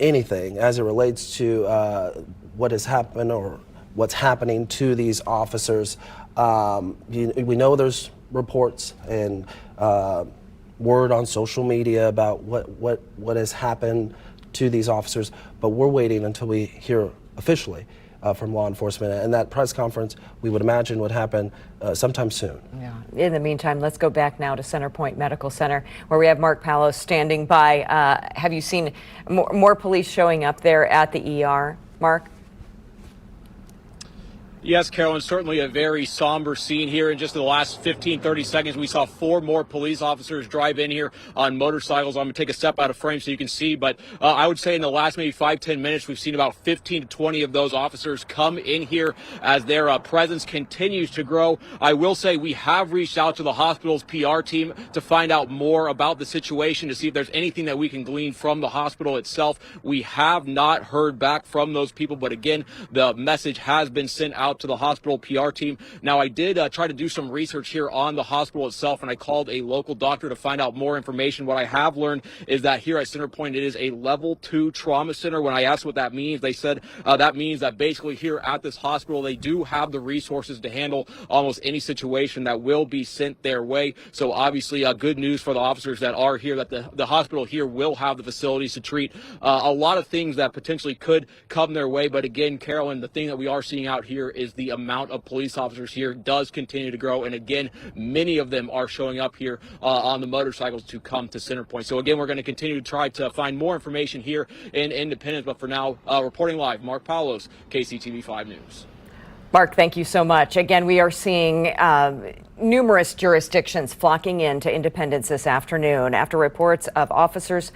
anything as it relates to what has happened or what's happening to these officers. We know there's reports and word on social media about what has happened to these officers, but we're waiting until we hear officially from law enforcement, and that press conference we would imagine would happen sometime soon. Yeah. In the meantime, let's go back now to Centerpoint Medical Center, where we have Mark Palos standing by. Have you seen more police showing up there at the ER, Mark? Yes, Carolyn, certainly a very somber scene here. In just the last 15, 30 seconds, we saw 4 more police officers drive in here on motorcycles. I'm going to take a step out of frame so you can see, but I would say in the last maybe 5-10 minutes, we've seen about 15 to 20 of those officers come in here as their presence continues to grow. I will say we have reached out to the hospital's PR team to find out more about the situation, to see if there's anything that we can glean from the hospital itself. We have not heard back from those people, but again, the message has been sent out to the hospital PR team. Now, I did try to do some research here on the hospital itself, and I called a local doctor to find out more information. What I have learned is that here at Centerpoint, it is a level 2 trauma center. When I asked what that means, they said that means that basically here at this hospital, they do have the resources to handle almost any situation that will be sent their way. So obviously, good news for the officers that are here, that the hospital here will have the facilities to treat a lot of things that potentially could come their way. But again, Carolyn, the thing that we are seeing out here is the amount of police officers here does continue to grow. And again, many of them are showing up here on the motorcycles to come to Centerpoint. So again, we're going to continue to try to find more information here in Independence. But for now, reporting live, Mark Paulos, KCTV 5 News. Mark, thank you so much. Again, we are seeing numerous jurisdictions flocking into Independence this afternoon after reports of officers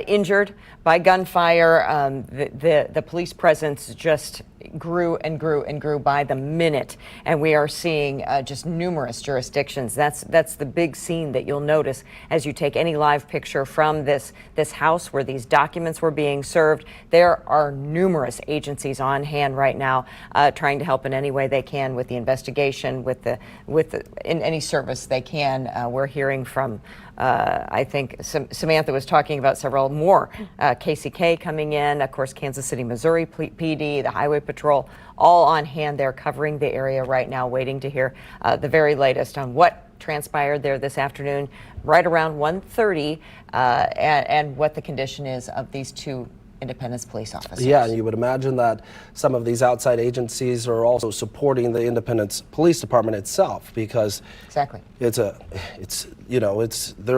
injured by gunfire. The police presence just grew and grew and grew by the minute, and we are seeing just numerous jurisdictions. That's the big scene that you'll notice as you take any live picture from this house where these documents were being served. There are numerous agencies on hand right now trying to help in any way they can with the investigation, in any service they can. We're hearing from I think Samantha was talking about several more KCK coming in, of course, Kansas City, Missouri PD, the Highway Patrol, all on hand there covering the area right now, waiting to hear the very latest on what transpired there this afternoon, right around 1:30, and what the condition is of these 2 Independence police officers. Yeah, and you would imagine that some of these outside agencies are also supporting the Independence Police Department itself, because exactly there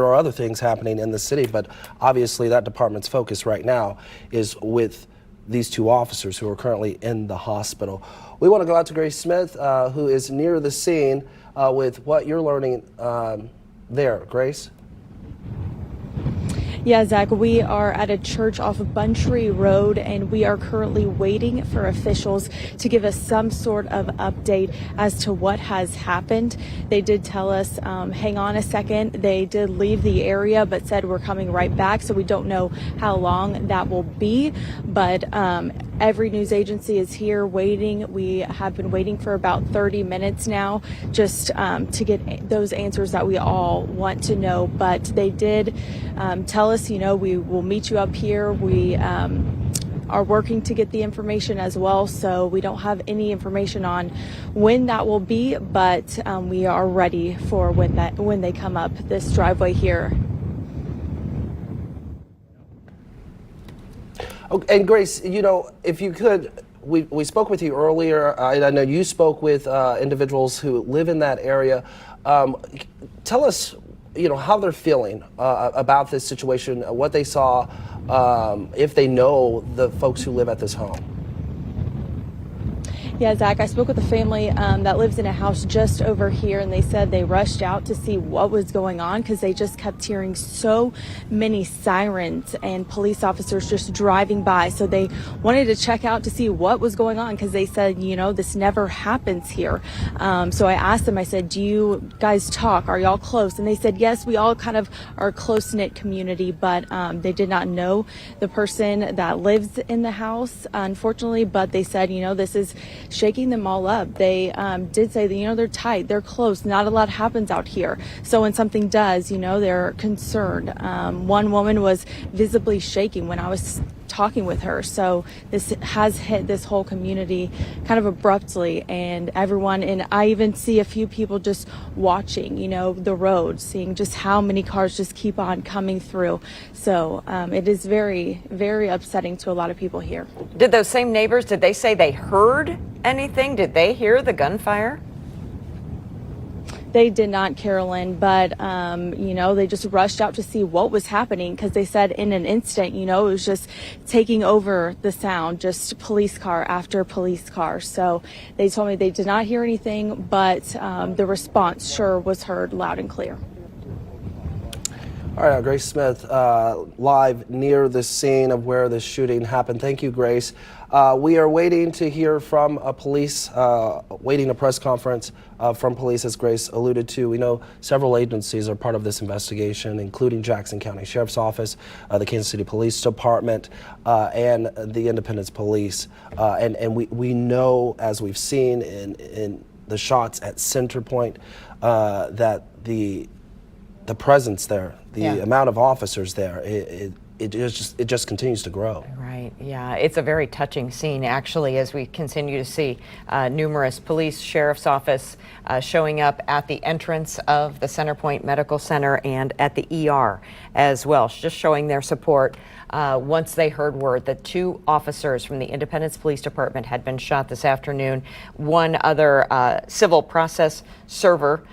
are other things happening in the city, but obviously that department's focus right now is with these 2 officers who are currently in the hospital. We want to go out to Grace Smith, who is near the scene, with what you're learning there. Grace? Yeah, Zach, we are at a church off of Buntree Road, and we are currently waiting for officials to give us some sort of update as to what has happened. They did tell us, hang on a second. They did leave the area, but said we're coming right back, so we don't know how long that will be. But every news agency is here waiting. We have been waiting for about 30 minutes now, just to get those answers that we all want to know. But they did tell us, we will meet you up here. We are working to get the information as well, so we don't have any information on when that will be, but we are ready for when they come up this driveway here. Okay, and Grace, if you could, we spoke with you earlier, and I know you spoke with individuals who live in that area. Tell us, how they're feeling about this situation, what they saw, if they know the folks who live at this home. Yeah, Zach, I spoke with a family that lives in a house just over here, and they said they rushed out to see what was going on because they just kept hearing so many sirens and police officers just driving by. So they wanted to check out to see what was going on because they said, this never happens here. So I asked them, I said, do you guys talk? Are y'all close? And they said, yes, we all kind of are a close-knit community, but they did not know the person that lives in the house, unfortunately, but they said, this is shaking them all up. They did say that, they're tight, they're close, not a lot happens out here. So when something does, they're concerned. One woman was visibly shaking when I was talking with her. So this has hit this whole community kind of abruptly, and everyone, and I even see a few people just watching, the road, seeing just how many cars just keep on coming through. So it is very, very upsetting to a lot of people here. Did those same neighbors, did they say they heard anything? Did they hear the gunfire? They did not, Carolyn, but, they just rushed out to see what was happening because they said in an instant, it was just taking over the sound, just police car after police car. So they told me they did not hear anything, but the response sure was heard loud and clear. All right, Grace Smith, live near the scene of where the shooting happened. Thank you, Grace. We are waiting to hear from police, waiting a press conference from police, as Grace alluded to. We know several agencies are part of this investigation, including Jackson County Sheriff's Office, the Kansas City Police Department, and the Independence Police. And we know, as we've seen in the shots at Center Point, that the presence there, the amount of officers there, it just continues to grow. Right. Yeah. It's a very touching scene, actually, as we continue to see numerous police, sheriff's office showing up at the entrance of the Center Point Medical Center and at the ER as well, just showing their support. Once they heard word that 2 officers from the Independence Police Department had been shot this afternoon, one other civil process server,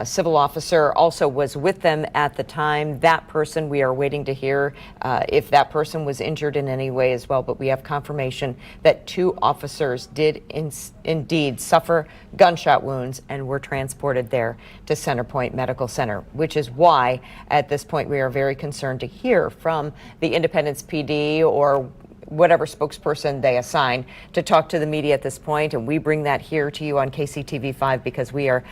civil officer, also was with them at the time. That person, we are waiting to hear if that person was injured in any way as well, but we have confirmation that 2 officers did indeed suffer gunshot wounds and were transported there to Center Point Medical Center, which is why at this point we are very concerned to hear from the Independence PD or whatever spokesperson they assign to talk to the media at this point. And we bring that here to you on KCTV5 because we are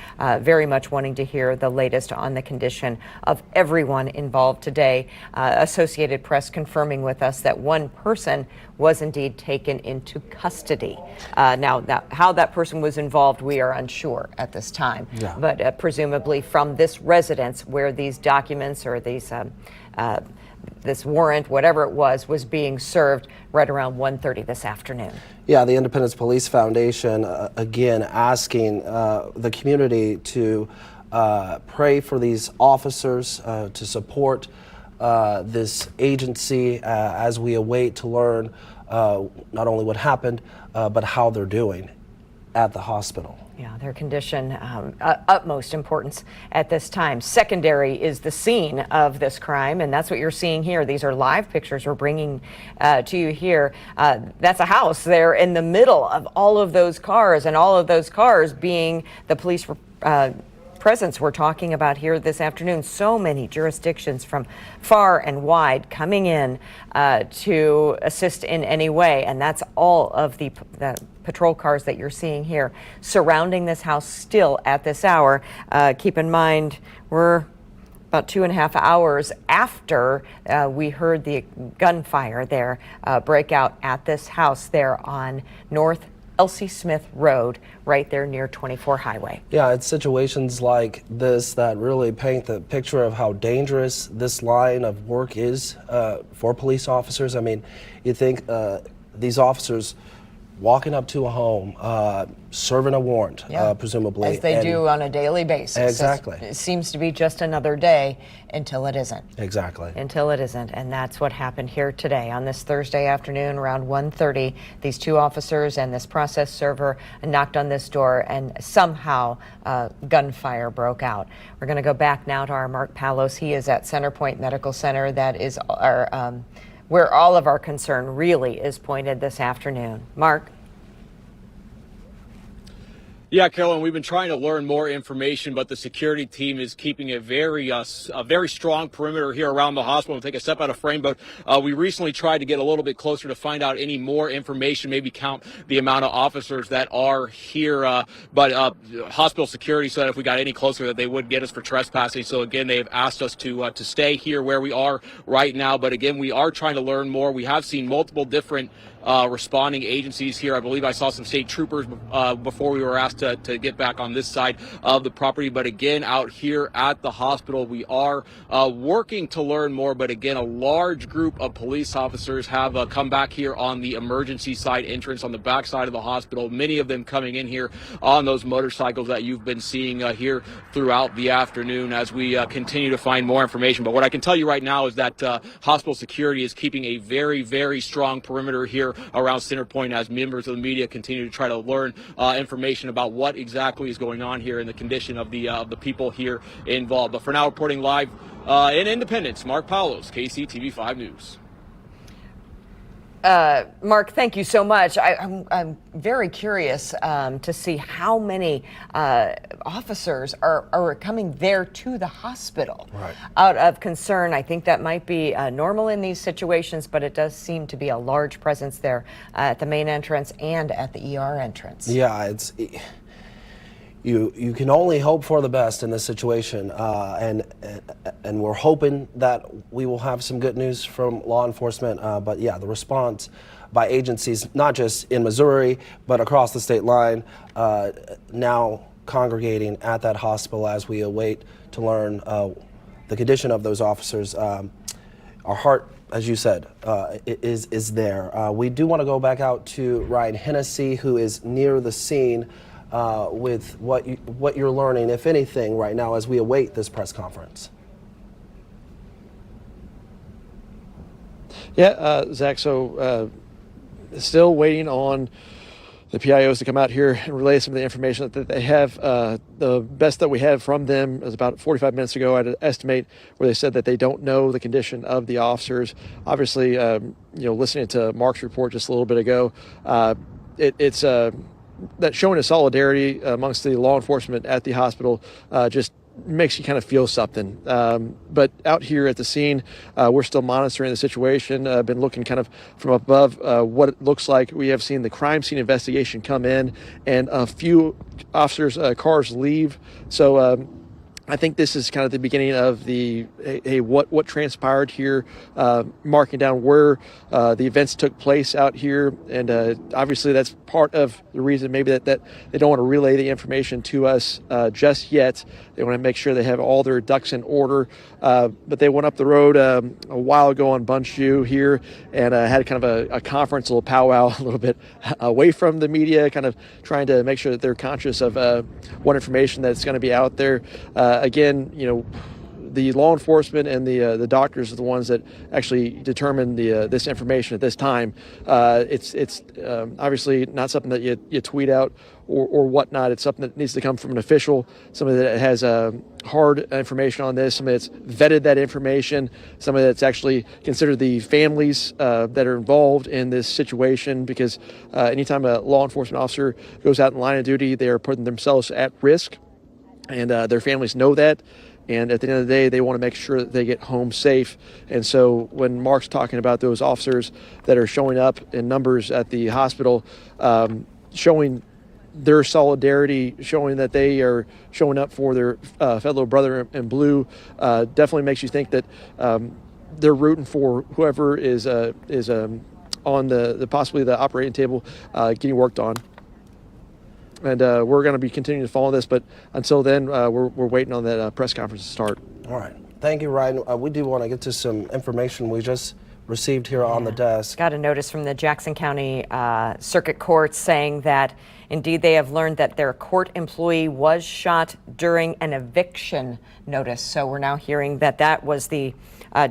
very much wanting to hear the latest on the condition of everyone involved today. Associated Press confirming with us that 1 person was indeed taken into custody. Now, how that person was involved, we are unsure at this time. Yeah. But presumably from this residence where these documents or these this warrant, whatever it was being served right around 1:30 this afternoon. Yeah, the Independence Police Foundation, again, asking the community to pray for these officers, to support this agency as we await to learn not only what happened, but how they're doing at the hospital. Yeah, their condition, utmost importance at this time. Secondary is the scene of this crime, and that's what you're seeing here. These are live pictures we're bringing to you here. That's a house there in the middle of all of those cars, and all of those cars being the police presence we're talking about here this afternoon. So many jurisdictions from far and wide coming in to assist in any way, and that's all of the patrol cars that you're seeing here surrounding this house still at this hour. Keep in mind, we're about 2.5 hours after we heard the gunfire there break out at this house there on North Elsie Smith Road, right there near 24 Highway. Yeah, it's situations like this that really paint the picture of how dangerous this line of work is for police officers. I mean, you think these officers walking up to a home, serving a warrant, presumably. As they do on a daily basis. Exactly. It seems to be just another day until it isn't. Exactly. Until it isn't. And that's what happened here today on this Thursday afternoon around 1:30. These 2 officers and this process server knocked on this door and somehow gunfire broke out. We're going to go back now to our Mark Palos. He is at Center Point Medical Center. That is our where all of our concern really is pointed this afternoon. Mark? Yeah, Carolyn, we've been trying to learn more information, but the security team is keeping a very strong perimeter here around the hospital. We'll take a step out of frame, but we recently tried to get a little bit closer to find out any more information, maybe count the amount of officers that are here. But hospital security said if we got any closer that they would get us for trespassing. So again, they've asked us to stay here where we are right now. But again, we are trying to learn more. We have seen multiple different responding agencies here. I believe I saw some state troopers before we were asked to get back on this side of the property. But again, out here at the hospital, we are working to learn more. But again, a large group of police officers have come back here on the emergency side entrance on the back side of the hospital. Many of them coming in here on those motorcycles that you've been seeing here throughout the afternoon as we continue to find more information. But what I can tell you right now is that hospital security is keeping a very, very strong perimeter here here around Center Point as members of the media continue to try to learn information about what exactly is going on here and the condition of the people here involved. But for now, reporting live in Independence, Mark Paulos, KCTV5 News. Mark, thank you so much. I'm very curious to see how many officers are coming there to the hospital out of concern. I think that might be normal in these situations, but it does seem to be a large presence there at the main entrance and at the ER entrance. Yeah, you can only hope for the best in this situation, and we're hoping that we will have some good news from law enforcement. But yeah, the response by agencies, not just in Missouri, but across the state line, now congregating at that hospital as we await to learn the condition of those officers. Our heart, as you said, is there. We do want to go back out to Ryan Hennessy, who is near the scene, with what you're learning, if anything, right now as we await this press conference. Yeah, Zach, so still waiting on the PIOs to come out here and relay some of the information that they have. The best that we have from them is about 45 minutes ago, I'd estimate, where they said that they don't know the condition of the officers. Obviously, listening to Mark's report just a little bit ago, it's that showing a solidarity amongst the law enforcement at the hospital just makes you kind of feel something. But out here at the scene, we're still monitoring the situation. Been looking kind of from above what it looks like. We have seen the crime scene investigation come in and a few officers' cars leave. So I think this is kind of the beginning of the what transpired here, marking down where the events took place out here, and obviously that's part of the reason maybe that they don't want to relay the information to us just yet. They want to make sure they have all their ducks in order. But they went up the road a while ago on Bunchview here and had kind of a conference, a little powwow, a little bit away from the media, kind of trying to make sure that they're conscious of what information that's going to be out there. Again, the law enforcement and the doctors are the ones that actually determine this information at this time. It's obviously not something that you tweet out or whatnot. It's something that needs to come from an official, somebody that has hard information on this, somebody that's vetted that information, somebody that's actually considered the families that are involved in this situation, because anytime a law enforcement officer goes out in line of duty, they are putting themselves at risk, and their families know that. And at the end of the day, they want to make sure that they get home safe. And so when Mark's talking about those officers that are showing up in numbers at the hospital, showing their solidarity, showing that they are showing up for their fellow brother in blue, definitely makes you think that they're rooting for whoever is on the possibly the operating table getting worked on. And we're going to be continuing to follow this, but until then, we're waiting on that press conference to start. All right. Thank you, Ryan. We do want to get to some information we just received here on the desk. Got a notice from the Jackson County Circuit Court saying that indeed they have learned that their court employee was shot during an eviction notice. So we're now hearing that that was the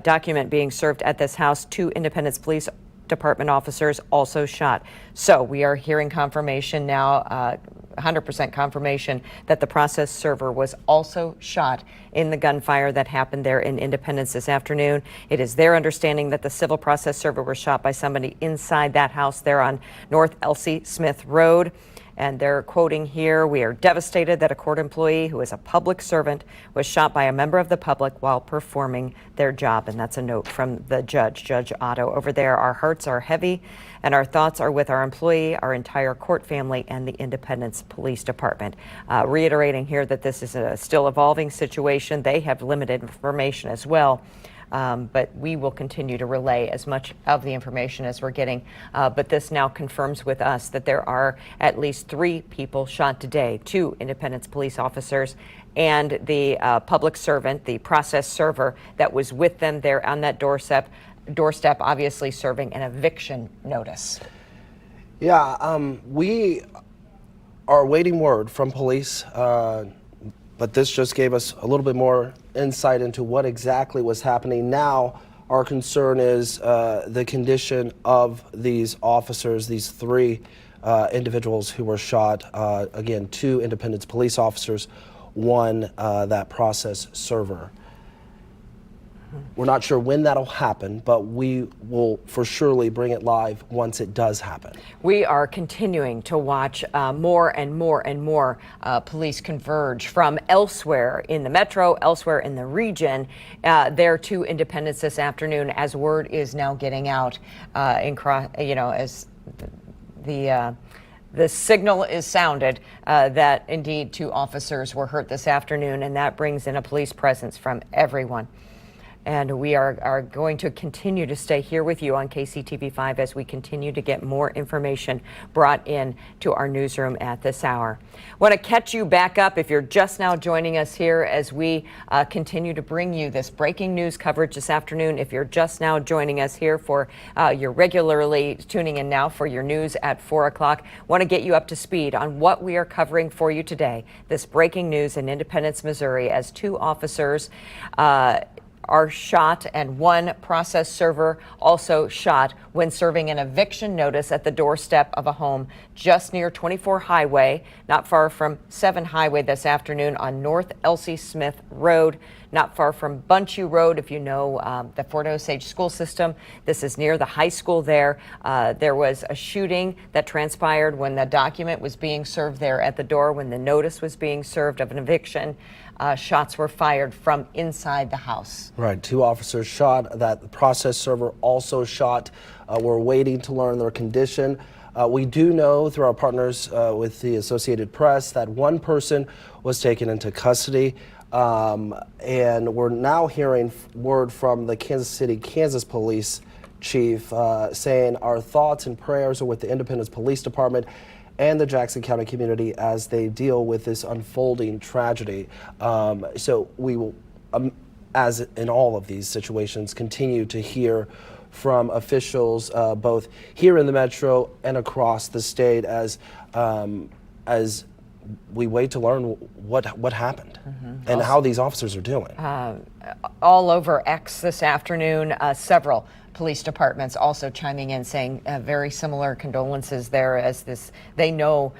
document being served at this house. 2 Independence Police Department officers also shot. So we are hearing confirmation now, 100% confirmation that the process server was also shot in the gunfire that happened there in Independence this afternoon. It is their understanding that the civil process server was shot by somebody inside that house there on North Elsie Smith Road. And they're quoting here, "We are devastated that a court employee who is a public servant was shot by a member of the public while performing their job." And that's a note from the judge, Judge Otto over there. "Our hearts are heavy and our thoughts are with our employee, our entire court family, and the Independence Police Department." Reiterating here that this is a still evolving situation. They have limited information as well. But we will continue to relay as much of the information as we're getting. But this now confirms with us that there are at least 3 people shot today, 2 Independence police officers and the public servant, the process server that was with them there on that doorstep, obviously serving an eviction notice. Yeah, we are waiting word from police, but this just gave us a little bit more insight into what exactly was happening. Now, our concern is the condition of these officers, these three individuals who were shot. Again, 2 Independence police officers, 1 that process server. We're not sure when that'll happen, but we will for surely bring it live once it does happen. We are continuing to watch more and more and more police converge from elsewhere in the metro, elsewhere in the region, there to Independence this afternoon, as word is now getting out, as the signal is sounded that indeed 2 officers were hurt this afternoon, and that brings in a police presence from everyone. And we are going to continue to stay here with you on KCTV5 as we continue to get more information brought in to our newsroom at this hour. Want to catch you back up if you're just now joining us here as we continue to bring you this breaking news coverage this afternoon. If you're just now joining us here for you're regularly tuning in now for your news at 4 o'clock, want to get you up to speed on what we are covering for you today. This breaking news in Independence, Missouri, as 2 officers are shot and 1 process server also shot when serving an eviction notice at the doorstep of a home just near 24 Highway, not far from 7 Highway this afternoon on North Elsie Smith Road, not far from Bunchu Road. If you know the Fort Osage school system, this is near the high school there. There was a shooting that transpired when the document was being served there at the door, when the notice was being served of an eviction. Shots were fired from inside the house. Right, 2 officers shot. That process server also shot. We're waiting to learn their condition. We do know through our partners with the Associated Press that 1 person was taken into custody. And we're now hearing word from the Kansas City, Kansas police chief saying our thoughts and prayers are with the Independence Police Department and the Jackson County community as they deal with this unfolding tragedy. So we will, as in all of these situations, continue to hear from officials both here in the metro and across the state as we wait to learn what happened and how these officers are doing. All over X this afternoon, several police departments also chiming in saying very similar condolences there, as they know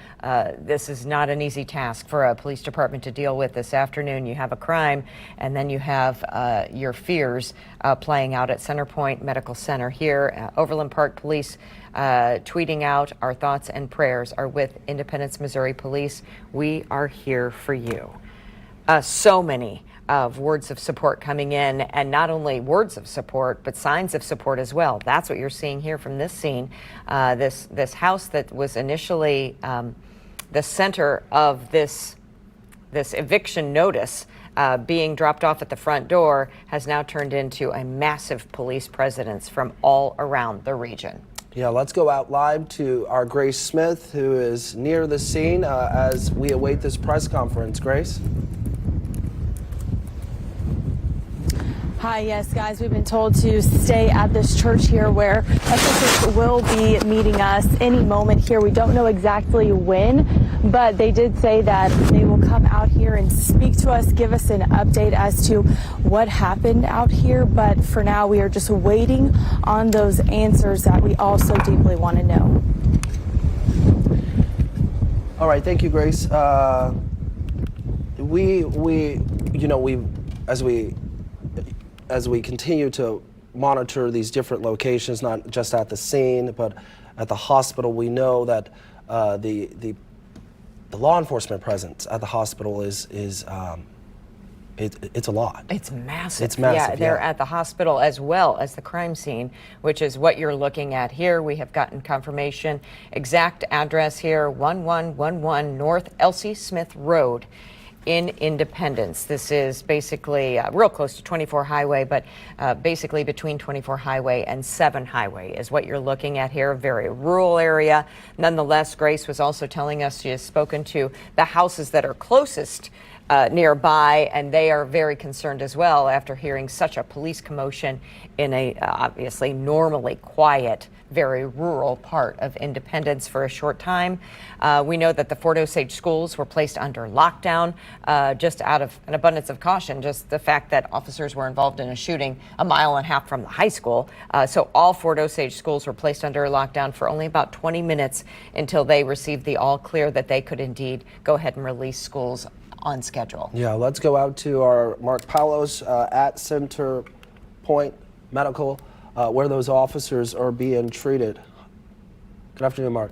this is not an easy task for a police department to deal with this afternoon. You have a crime, and then you have your fears playing out at Centerpoint Medical Center here. Overland Park Police tweeting out, our thoughts and prayers are with Independence, Missouri Police. We are here for you. So many of words of support coming in, and not only words of support, but signs of support as well. That's what you're seeing here from this scene. This house that was initially the center of this eviction notice being dropped off at the front door has now turned into a massive police presence from all around the region. Yeah, let's go out live to our Grace Smith, who is near the scene as we await this press conference. Grace? Hi, yes, guys, we've been told to stay at this church here where officials will be meeting us any moment here. We don't know exactly when, but they did say that they will come out here and speak to us, give us an update as to what happened out here. But for now, we are just waiting on those answers that we also deeply want to know. All right, thank you, Grace. As we continue to monitor these different locations, not just at the scene, but at the hospital, we know that the law enforcement presence at the hospital is it's a lot. It's massive. It's massive. Yeah, they're at the hospital as well as the crime scene, which is what you're looking at here. We have gotten confirmation. Exact address here, 1111 North Elsie Smith Road in Independence. This is basically real close to 24 Highway, but basically between 24 Highway and 7 Highway is what you're looking at here. A very rural area. Nonetheless, Grace was also telling us she has spoken to the houses that are closest nearby, and they are very concerned as well after hearing such a police commotion in a obviously normally quiet, very rural part of Independence for a short time. We know that the Fort Osage schools were placed under lockdown just out of an abundance of caution, just the fact that officers were involved in a shooting a mile and a half from the high school. So all Fort Osage schools were placed under lockdown for only about 20 minutes until they received the all clear that they could indeed go ahead and release schools on schedule. Yeah, let's go out to our Mark Palos at Center Point Medical, where those officers are being treated. Good afternoon, Mark.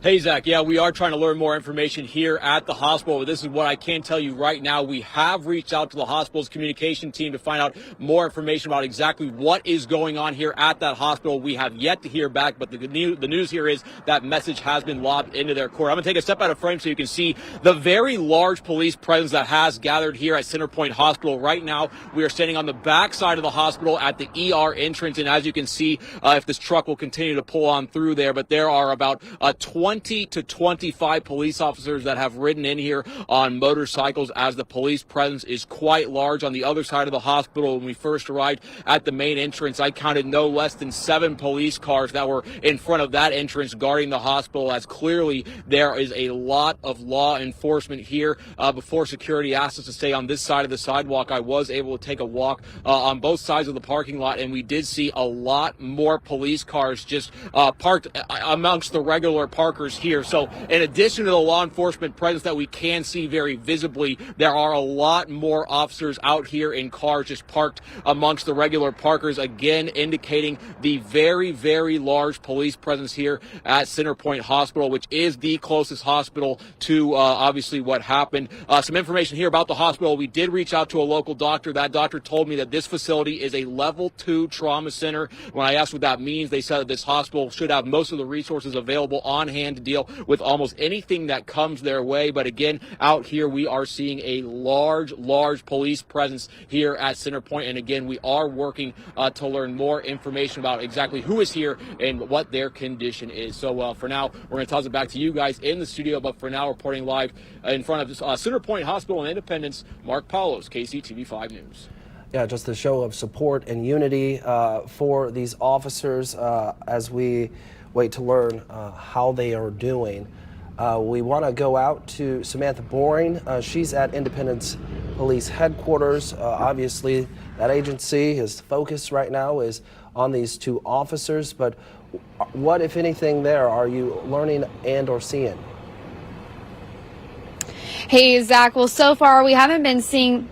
Hey, Zach. Yeah, we are trying to learn more information here at the hospital. But this is what I can tell you right now. We have reached out to the hospital's communication team to find out more information about exactly what is going on here at that hospital. We have yet to hear back, but the news here is that message has been lobbed into their court. I'm going to take a step out of frame so you can see the very large police presence that has gathered here at Center Point Hospital. Right now, we are standing on the back side of the hospital at the ER entrance, and as you can see, if this truck will continue to pull on through there, but there are about 20 to 25 police officers that have ridden in here on motorcycles, as the police presence is quite large on the other side of the hospital. When we first arrived at the main entrance, I counted no less than 7 police cars that were in front of that entrance guarding the hospital, as clearly there is a lot of law enforcement here. Before security asked us to stay on this side of the sidewalk, I was able to take a walk on both sides of the parking lot, and we did see a lot more police cars just parked amongst the regular parkers here. So in addition to the law enforcement presence that we can see very visibly, there are a lot more officers out here in cars just parked amongst the regular parkers, again indicating the very, very large police presence here at Center Point Hospital, which is the closest hospital to obviously what happened. Some information here about the hospital. We did reach out to a local doctor. That doctor told me that this facility is a level 2 trauma center. When I asked what that means, they said that this hospital should have most of the resources available on hand to deal with almost anything that comes their way. But again, out here we are seeing a large police presence here at Center Point. And again, we are working to learn more information about exactly who is here and what their condition is. So for now, we're going to toss it back to you guys in the studio. But for now, reporting live in front of Center Point Hospital in Independence, Mark Paulos, KCTV5 News. Yeah, just a show of support and unity for these officers as we wait to learn how they are doing. We want to go out to Samantha Boring. She's at Independence Police Headquarters. Obviously, that agency, his focus right now is on these 2 officers. But what, if anything, there are you learning and or seeing? Hey, Zach. Well, so far we haven't been seeing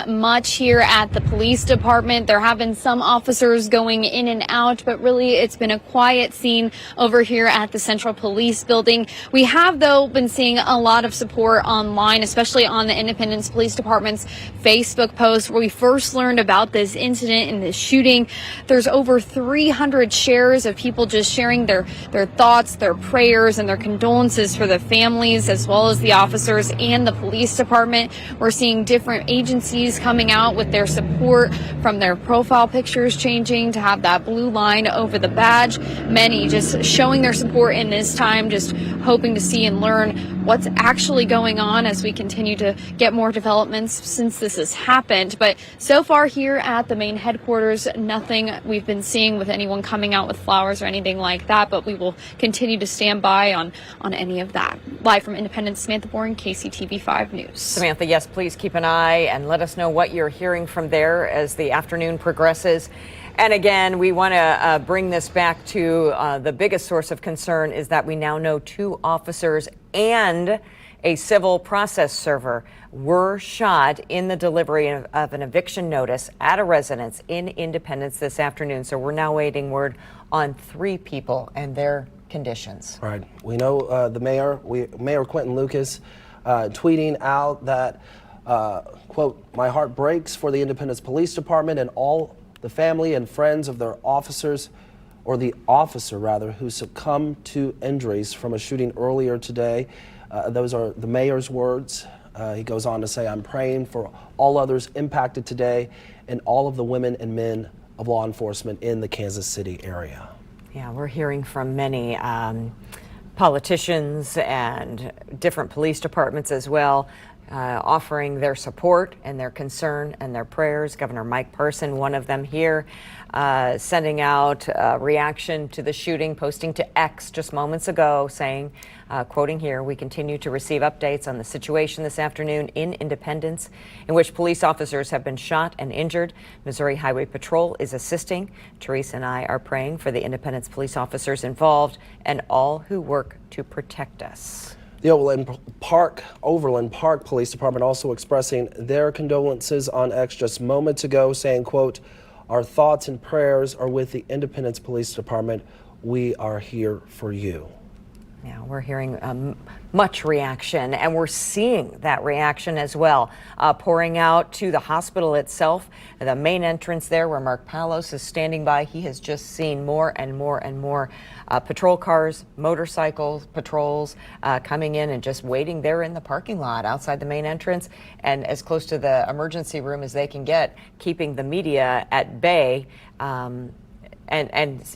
much here at the police department. There have been some officers going in and out, but really it's been a quiet scene over here at the Central Police Building. We have, though, been seeing a lot of support online, especially on the Independence Police Department's Facebook post where we first learned about this incident and this shooting. There's over 300 shares of people just sharing their thoughts, their prayers, and their condolences for the families as well as the officers and the police department. We're seeing different agencies coming out with their support, from their profile pictures changing to have that blue line over the badge. Many just showing their support in this time, just hoping to see and learn what's actually going on as we continue to get more developments since this has happened. But so far here at the main headquarters, nothing we've been seeing with anyone coming out with flowers or anything like that, but we will continue to stand by on any of that. Live from Independence, Samantha Boring, KCTV5 News. Samantha, yes, please keep an eye and let us know what you're hearing from there as the afternoon progresses. And again, we want to bring this back to the biggest source of concern is that we now know 2 officers and a civil process server were shot in the delivery of an eviction notice at a residence in Independence this afternoon. So we're now waiting word on 3 people and their conditions. Right. We know the Mayor Quentin Lucas tweeting out that quote, "My heart breaks for the Independence Police Department and all the family and friends of their officers," or the officer rather, who succumbed to injuries from a shooting earlier today. Those are the mayor's words. He goes on to say, "I'm praying for all others impacted today and all of the women and men of law enforcement in the Kansas City area." Yeah, we're hearing from many politicians and different police departments as well, offering their support and their concern and their prayers. Governor Mike Parson, one of them here, sending out a reaction to the shooting, posting to X just moments ago saying, quoting here, "We continue to receive updates on the situation this afternoon in Independence, in which police officers have been shot and injured. Missouri Highway Patrol is assisting. Teresa and I are praying for the Independence police officers involved and all who work to protect us." The Overland Park Police Department also expressing their condolences on X just moments ago, saying, quote, "Our thoughts and prayers are with the Independence Police Department. We are here for you." Yeah, we're hearing much reaction, and we're seeing that reaction as well, pouring out to the hospital itself, the main entrance there where Mark Palos is standing by. He has just seen more and more and more patrol cars, motorcycles, patrols coming in and just waiting there in the parking lot outside the main entrance and as close to the emergency room as they can get, keeping the media at bay, and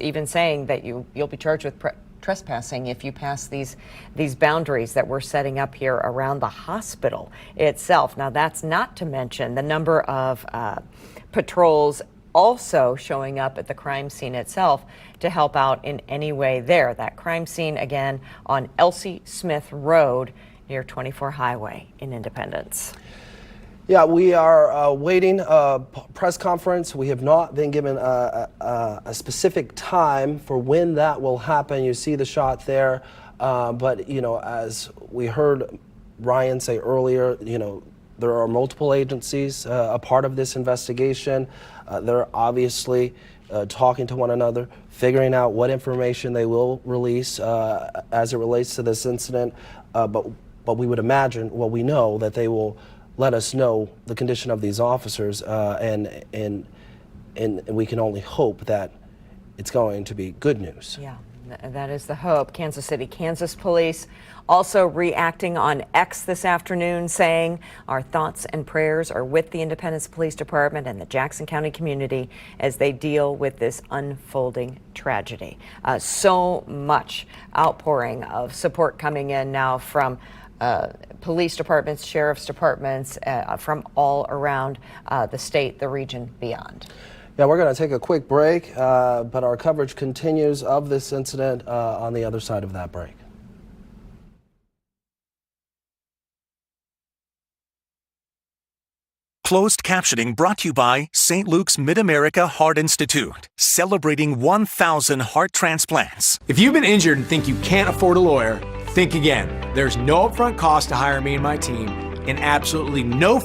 even saying that you'll be charged with trespassing if you pass these boundaries that we're setting up here around the hospital itself. Now, that's not to mention the number of patrols also showing up at the crime scene itself to help out in any way there. That crime scene, again, on Elsie Smith Road near 24 Highway in Independence. Yeah, we are waiting a press conference. We have not been given a specific time for when that will happen. You see the shot there, but as we heard Ryan say earlier, there are multiple agencies a part of this investigation. They're obviously talking to one another, figuring out what information they will release as it relates to this incident. But we would imagine, well, we know that they will let us know the condition of these officers, and we can only hope that it's going to be good news. Yeah, that is the hope. Kansas City, Kansas police also reacting on X this afternoon, saying our thoughts and prayers are with the Independence Police Department and the Jackson County community as they deal with this unfolding tragedy. So much outpouring of support coming in now from police departments, sheriff's departments from all around the state, the region, beyond. Yeah, we're going to take a quick break, but our coverage continues of this incident on the other side of that break. Closed captioning brought to you by St. Luke's Mid-America Heart Institute, celebrating 1,000 heart transplants. If you've been injured and think you can't afford a lawyer, think again. There's no upfront cost to hire me and my team, and absolutely no